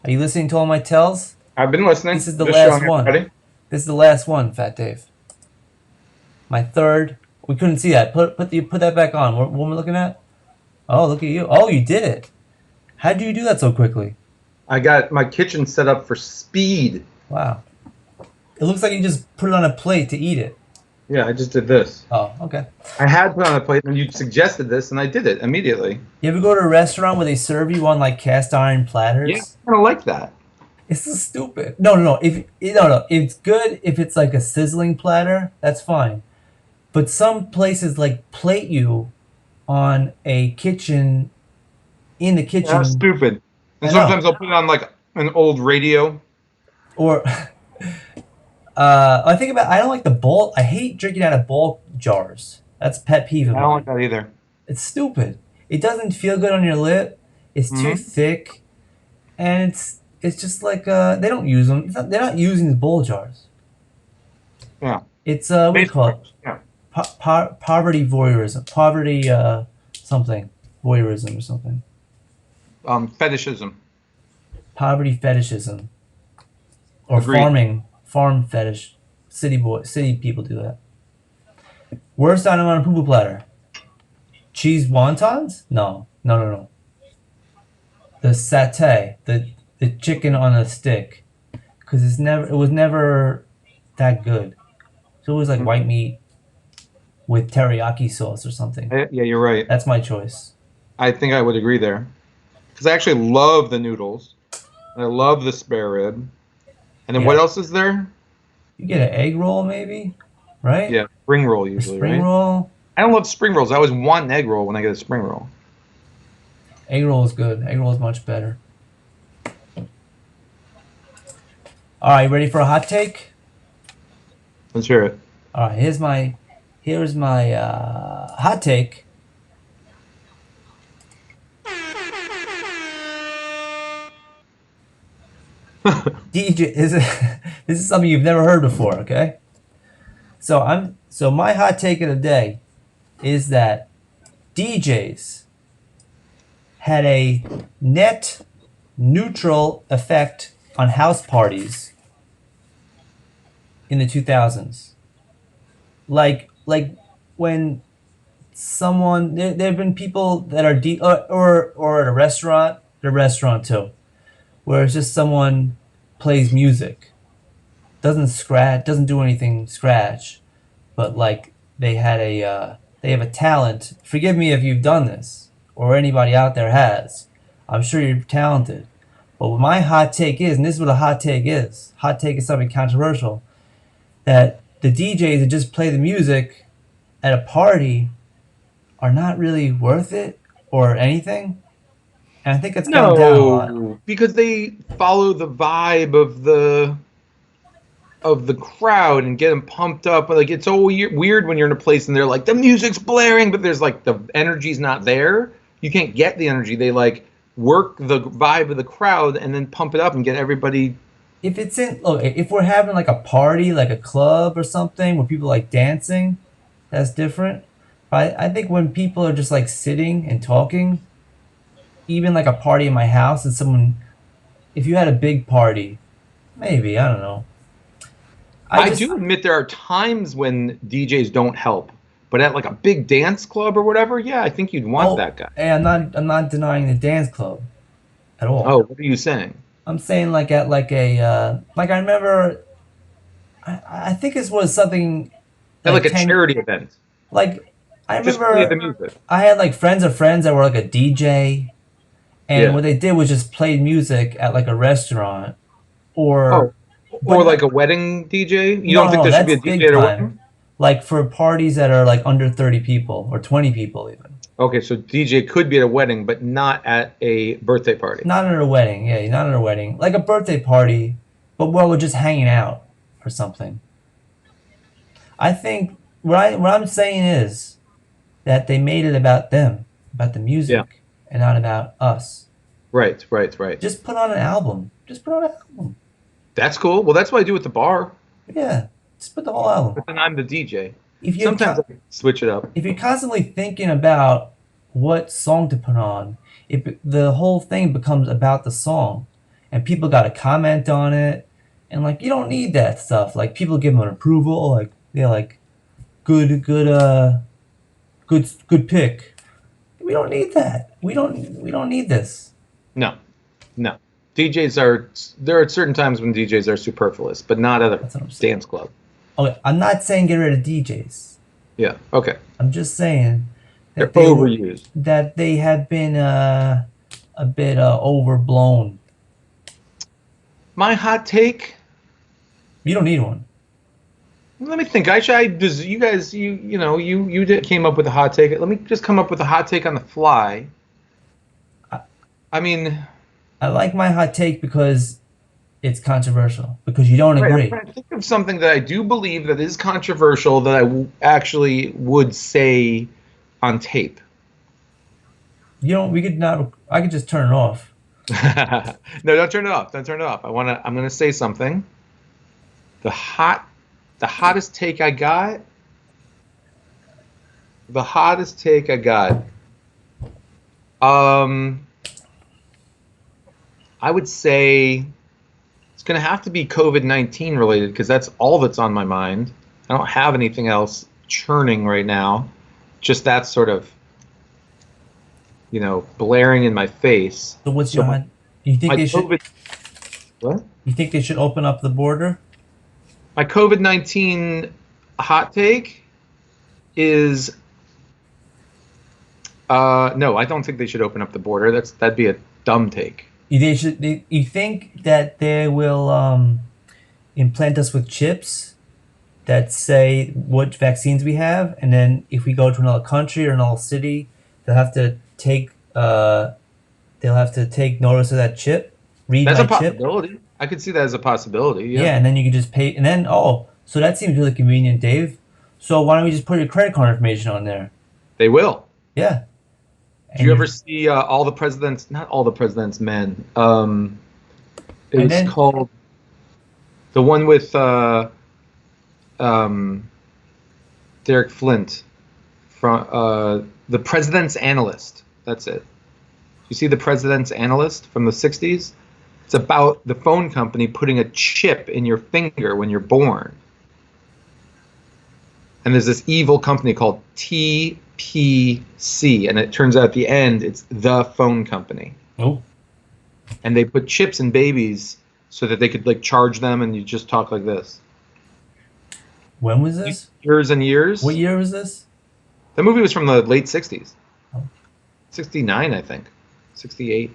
Are you listening to all my tells? I've been listening. This is the Just last showing one. everybody. This is the last one, Fat Dave. My third. We couldn't see that. Put that back on. What am I looking at? Oh, look at you. Oh, you did it. How did you do that so quickly? I got my kitchen set up for speed. Wow. It looks like you just put it on a plate to eat it. Yeah, I just did this. Oh, okay. I had put on a plate, and you suggested this, and I did it immediately. You ever go to a restaurant where they serve you on like cast iron platters? Yeah, I kind of like that. It's so stupid. No. If it's good if it's like a sizzling platter, that's fine. But some places like plate you on a kitchen in the kitchen That's stupid. And I know. sometimes I'll put it on like an old radio. or I think about. I don't like the bowl. I hate drinking out of bowl jars. That's a pet peeve of I don't like mine. that either. It's stupid. It doesn't feel good on your lip. It's too Hmm. thick, and it's just like they don't use them. They're not using the bowl jars. Yeah. It's what do you Mason call it? jars. Yeah. Poverty voyeurism. Poverty something voyeurism or something. Fetishism. Poverty fetishism or Agreed. farm fetish. City people do that. Worst item on a poo poo platter. Cheese wontons? No, no, no, no. The satay, the chicken on a stick, because it was never that good. So it was like white meat with teriyaki sauce or something. Yeah, you're right. That's my choice. I think I would agree there. Because I actually love the noodles. And I love the spare rib. And then what Yeah. else is there? You get an egg roll maybe, right? Yeah, spring roll A usually, spring right? roll. I don't love spring rolls. I always want an egg roll when I get a spring roll. Egg roll is good. Egg roll is much better. All right, ready for a hot take? Let's hear it. All right, here's my hot take. DJ is this is something you've never heard before, okay? So my hot take of the day is that DJs had a net neutral effect on house parties in the 2000s. Like when someone there have been people that are or at a restaurant, too, where it's just someone plays music, doesn't do anything scratch, but like they have a talent. Forgive me if you've done this or anybody out there has. I'm sure you're talented. But what my hot take is, and this is what a hot take is. Hot take is something controversial. That the DJs that just play the music at a party are not really worth it or anything. And I think it's gone down a lot. No, because they follow the vibe of the crowd and get them pumped up. Like it's so weird when you're in a place and they're like the music's blaring, but there's like the energy's not there. You can't get the energy. They like work the vibe of the crowd and then pump it up and get everybody. If we're having like a party, like a club or something where people like dancing, that's different. But I think when people are just like sitting and talking, even like a party in my house and if you had a big party, maybe, I don't know. I do admit there are times when DJs don't help, but at like a big dance club or whatever, yeah, I think you'd want that guy. Hey, I'm not denying the dance club at all. Oh, what are you saying? I'm saying like at like like I remember, I think this was something At like a 10 charity event. like I Just play the remember music. I had like friends of friends that were like a DJ, and Yeah. what they did was just play music at like a restaurant or Oh, but or like a wedding DJ? You don't think there should be a that's DJ big at a time. wedding? Like for parties that are like under 30 people or 20 people even. Okay, so DJ could be at a wedding, but not at a birthday party. Not at a wedding, yeah, not at a wedding. Like a birthday party, but where we're just hanging out or something. I think what I'm saying is that they made it about them, about the music, Yeah. and not about us. Right, right, right. Just put on an album. Just put on an album. That's cool. Well, that's what I do at the bar. Yeah, just put the whole album. But then I'm the DJ. If you Sometimes I switch it up. if you're constantly thinking about what song to put on, the whole thing becomes about the song, and people got to comment on it, and like you don't need that stuff. Like people give them an approval, like like good good pick. We don't need that. We don't need this. No, no. There are certain times when DJs are superfluous, but not at That's what a I'm saying. dance club. Okay, I'm not saying get rid of DJs. Yeah, okay. I'm just saying They're that overused. that they have been a bit overblown. My hot take. You don't need one. Let me think. Does you guys came up with a hot take. Let me just come up with a hot take on the fly. I mean, I like my hot take because it's controversial because you don't Right. I'm agree. trying to think of something that I do believe that is controversial that I actually would say on tape. You don't. We could not. I could just turn it off. No, don't turn it off. Don't turn it off. I'm gonna say something. The hot the hottest take I got. The hottest take I got. Um I would say it's gonna have to be COVID-19 related because that's all that's on my mind. I don't have anything else churning right now. Just that sort of, blaring in my face. So what's So your my, hot? You think my they should? COVID what? You think they should open up the border? My COVID-19 hot take is no, I don't think they should open up the border. That'd be a dumb take. They should. You think that they will implant us with chips that say what vaccines we have, and then if we go to another country or another city, they'll have to take notice of that chip, read That's my a chip. possibility. I could see that as a possibility. Yeah. Yeah, and then you can just pay, and then so that seems really convenient, Dave. So why don't we just put your credit card information on there? They will. Yeah. Do you ever see all the presidents? Not all the presidents' men. It And was then called the one with um, Derek Flint from the President's Analyst. That's it. You see the President's Analyst from the '60s? It's about the phone company putting a chip in your finger when you're born. And there's this evil company called TPC, and it turns out at the end it's the phone company. oh, And they put chips in babies so that they could like charge them, and you just talk like this. when was this? Years and years. What year was this? The movie was from the late '60s, Oh. '69, I think, '68.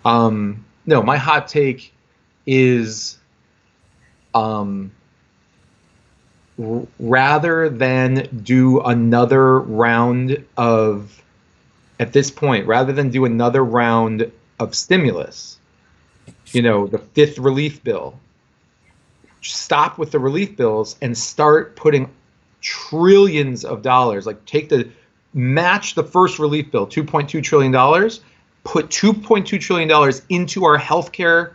No, my hot take is, rather than do another round of, at this point, rather than do another round of stimulus, the fifth relief bill, stop with the relief bills and start putting trillions of dollars, like match the first relief bill, $2.2 trillion, put $2.2 trillion into our healthcare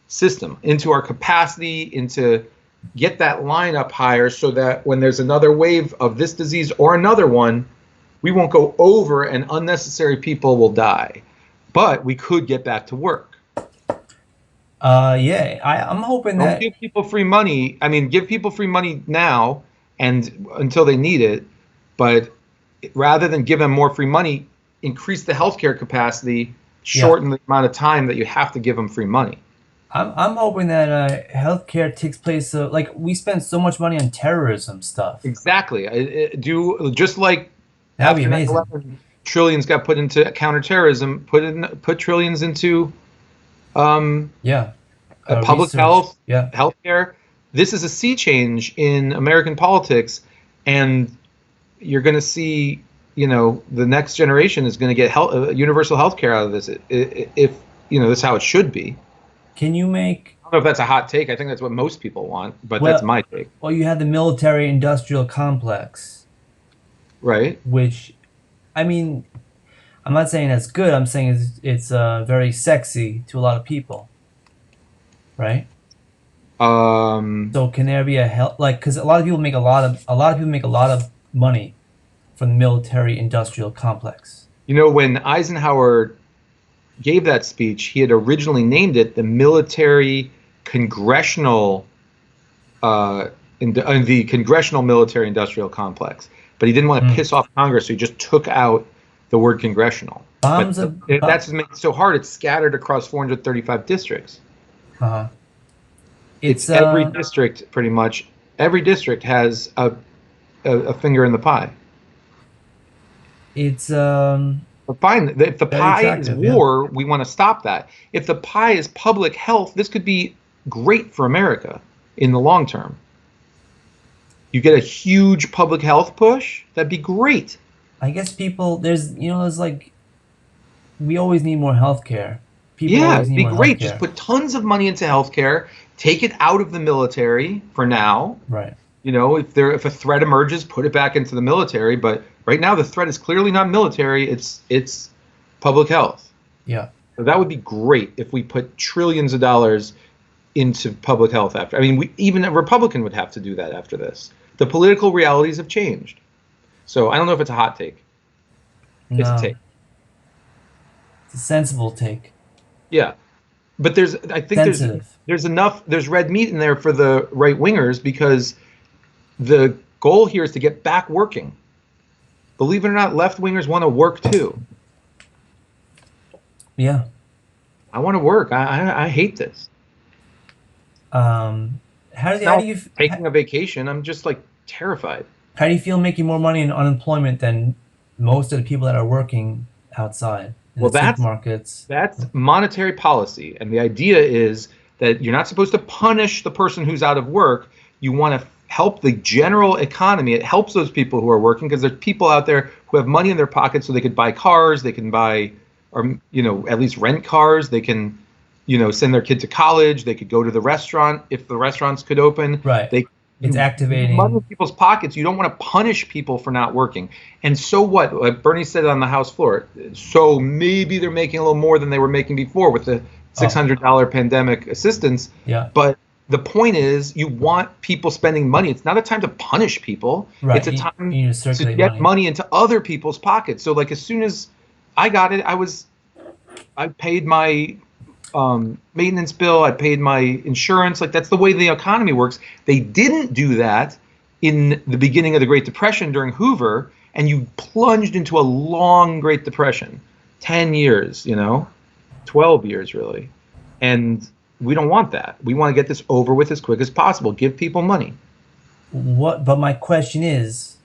system, into our capacity, into get that line up higher so that when there's another wave of this disease or another one, we won't go over and unnecessary people will die. But we could get back to work. Yeah, I'm hoping Don't that. give people free money. I mean, give people free money now and until they need it. But rather than give them more free money, increase the healthcare capacity, shorten the amount of time that you have to give them free money. I'm hoping that healthcare takes place. Like we spend so much money on terrorism stuff. Exactly. Do just like That'd be after amazing. 9/11, trillions got put into counterterrorism. Put trillions into Yeah. public Research. health, Yeah. healthcare. This is a sea change in American politics, and you're going to see, the next generation is going to get universal health care out of this. If that's how it should be. Can you make? I don't know if that's a hot take. I think that's what most people want, but Well- that's my take. Well, you have the military-industrial complex, Right? which, I mean, I'm not saying that's good. I'm saying it's very sexy to a lot of people, right? So can there be because a lot of people make a lot of money from the military-industrial complex. When Eisenhower gave that speech, he had originally named it the Military Congressional, the Congressional Military Industrial Complex. But he didn't want to piss off Congress, so he just took out the word congressional. That's what makes it so hard. It's scattered across 435 districts. Uh-huh. It's every district, pretty much. Every district has a finger in the pie. It's But fine, if the pie is attractive, yeah. war, we want to stop that. If the pie is public health, this could be great for America in the long term. You get a huge public health push, that'd be great. I guess there's like, we always need more healthcare, People Yeah, always it'd need be more great. Just healthcare. put tons of money into healthcare. Take it out of the military for now. Right. You know, if a threat emerges, put it back into the military. But right now, the threat is clearly not military. It's public health. Yeah. So that would be great if we put trillions of dollars into public health after. I mean, even a Republican would have to do that after this. The political realities have changed. So I don't know if it's a hot take. It's a No. take. It's a sensible take. Yeah. But I think Sensitive. there's red meat in there for the right wingers because the goal here is to get back working. Believe it or not, left wingers want to work too. Yeah. I want to work. I hate this. How Now do you taking a vacation, I'm just like terrified. how do you feel making more money in unemployment than most of the people that are working outside in Well, the supermarkets? that's monetary policy, and the idea is that you're not supposed to punish the person who's out of work. You want to help the general economy. It helps those people who are working because there's people out there who have money in their pockets, so they could buy cars, they can buy, or at least rent cars. They can, send their kid to college. They could go to the restaurant if the restaurants could open. Right. It's activating money in people's pockets. You don't want to punish people for not working. And so what? Like Bernie said on the House floor. So maybe they're making a little more than they were making before with the $600 pandemic assistance. Yeah. But the point is, you want people spending money. It's not a time to punish people. Right. It's a time to get money into other people's pockets. So like as soon as I got it, I paid my maintenance bill. I paid my insurance. Like that's the way the economy works. They didn't do that in the beginning of the Great Depression during Hoover, and you plunged into a long Great Depression, 10 years, 12 years really. And we don't want that. We want to get this over with as quick as possible. Give people money. But my question is,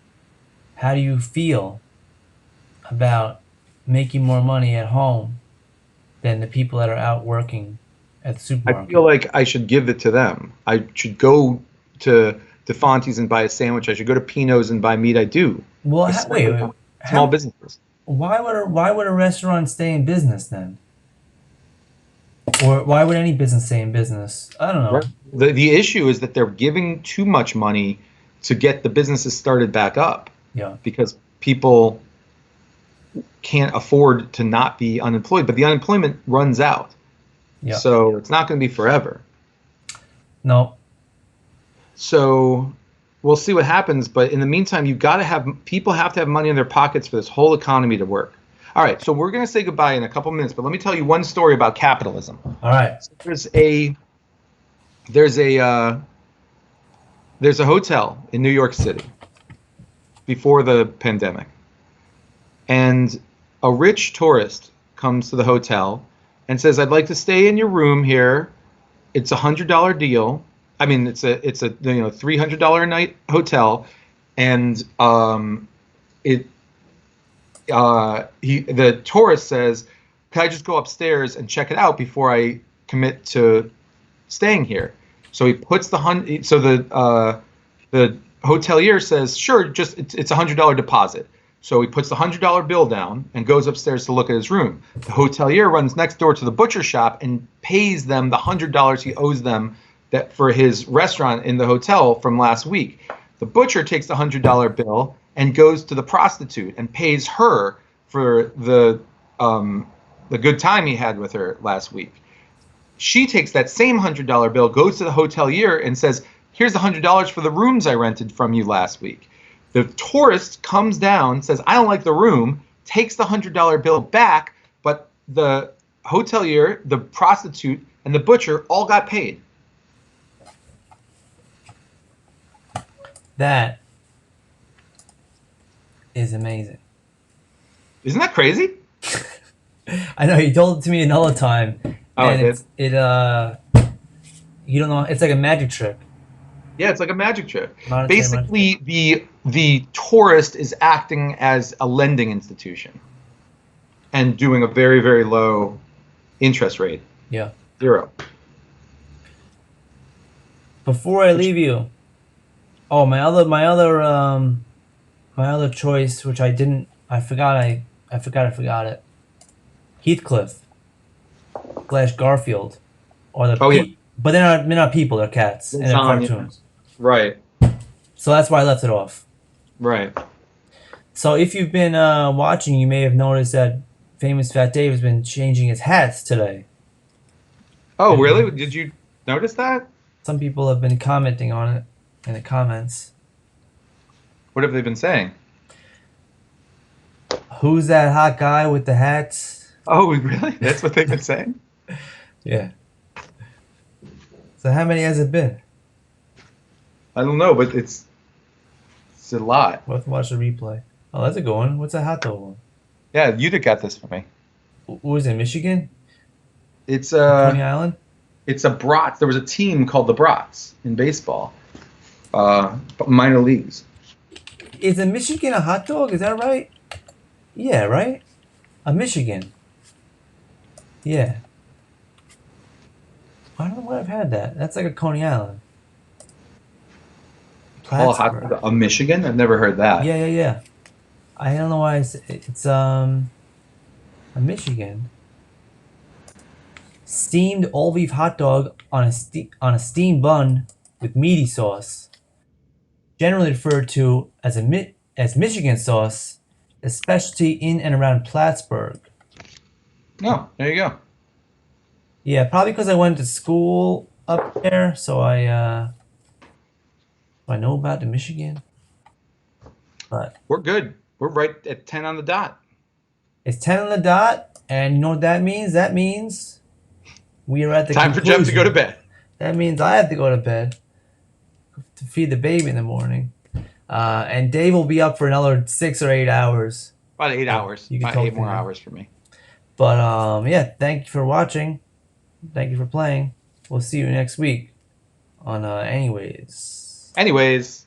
how do you feel about making more money at home than the people that are out working at the supermarket? I feel like I should give it to them. I should go to Fonte's and buy a sandwich. I should go to Pino's and buy meat. I do. Well, wait. Small businesses. Why would a restaurant stay in business then? Or why would any business stay in business? I don't know. Right. The issue is that they're giving too much money to get the businesses started back up. Yeah. Because people can't afford to not be unemployed, but the unemployment runs out. Yeah. So it's not going to be forever. No. So we'll see what happens. But in the meantime, people have to have money in their pockets for this whole economy to work. All right. So we're going to say goodbye in a couple minutes, but let me tell you one story about capitalism. All right. So there's a hotel in New York City before the pandemic. And a rich tourist comes to the hotel and says, "I'd like to stay in your room here. It's $100 deal. I mean, it's a $300 a night hotel, and the tourist says, can I just go upstairs and check it out before I commit to staying here?" So he puts the hotelier says, "Sure, just it's $100 deposit." So he puts the $100 bill down and goes upstairs to look at his room. The hotelier runs next door to the butcher shop and pays them the $100 he owes them that for his restaurant in the hotel from last week. The butcher takes the $100 bill and goes to the prostitute and pays her for the good time he had with her last week. She takes that same $100 bill, goes to the hotelier and says, "Here's the $100 for the rooms I rented from you last week." The tourist comes down, says, "I don't like the room," takes the $100 bill back, but the hotelier, the prostitute, and the butcher all got paid. That is amazing. Isn't that crazy? I know you told it to me another time. Oh, and I did? You don't know. It's like a magic trick. Yeah, it's like a magic trick. Monetary Basically, the tourist is acting as a lending institution and doing a very, very low interest rate. Yeah. 0. Before I leave you, my other choice, which I forgot it. Heathcliff. slash Garfield, or the Oh, yeah. but they're not people, they're cats, and It's they're on, yeah. cartoons. Right. So that's why I left it off. Right. So if you've been watching, you may have noticed that Famous Fat Dave has been changing his hats today. Oh, And really? Did you notice that? some people have been commenting on it in the comments. What have they been saying? Who's that hot guy with the hats? Oh, really? That's what they've been saying? Yeah. So how many has it been? I don't know, but it's a lot. We'll have to watch the replay. Oh, that's a good one. What's that hot dog one? Yeah, you got this for me. What was it, Michigan? It's Coney Island? it's a Brats. There was a team called the Brats in baseball, minor leagues. Is a Michigan a hot dog? Is that right? Yeah, right? A Michigan. Yeah. I don't know where I've had that. That's like a Coney Island. Plattsburgh. A Michigan? I've never heard that. Yeah. I don't know why it's a Michigan. Steamed all beef hot dog on a steamed bun with meaty sauce. Generally referred to as as Michigan sauce, a specialty in and around Plattsburgh. Oh, there you go. Yeah, probably because I went to school up there, so I know about the Michigan. But We're good. We're right at 10 on the dot. it's 10 on the dot, and you know what that means? That means we are at the Time for Jeff to conclusion. go to bed. That means I have to go to bed to feed the baby in the morning. And Dave will be up for another 6 or 8 hours. About 8 hours. You can About talk 8 to more me. hours for me. But yeah, thank you for watching. Thank you for playing. We'll see you next week on Anyways. Anyways.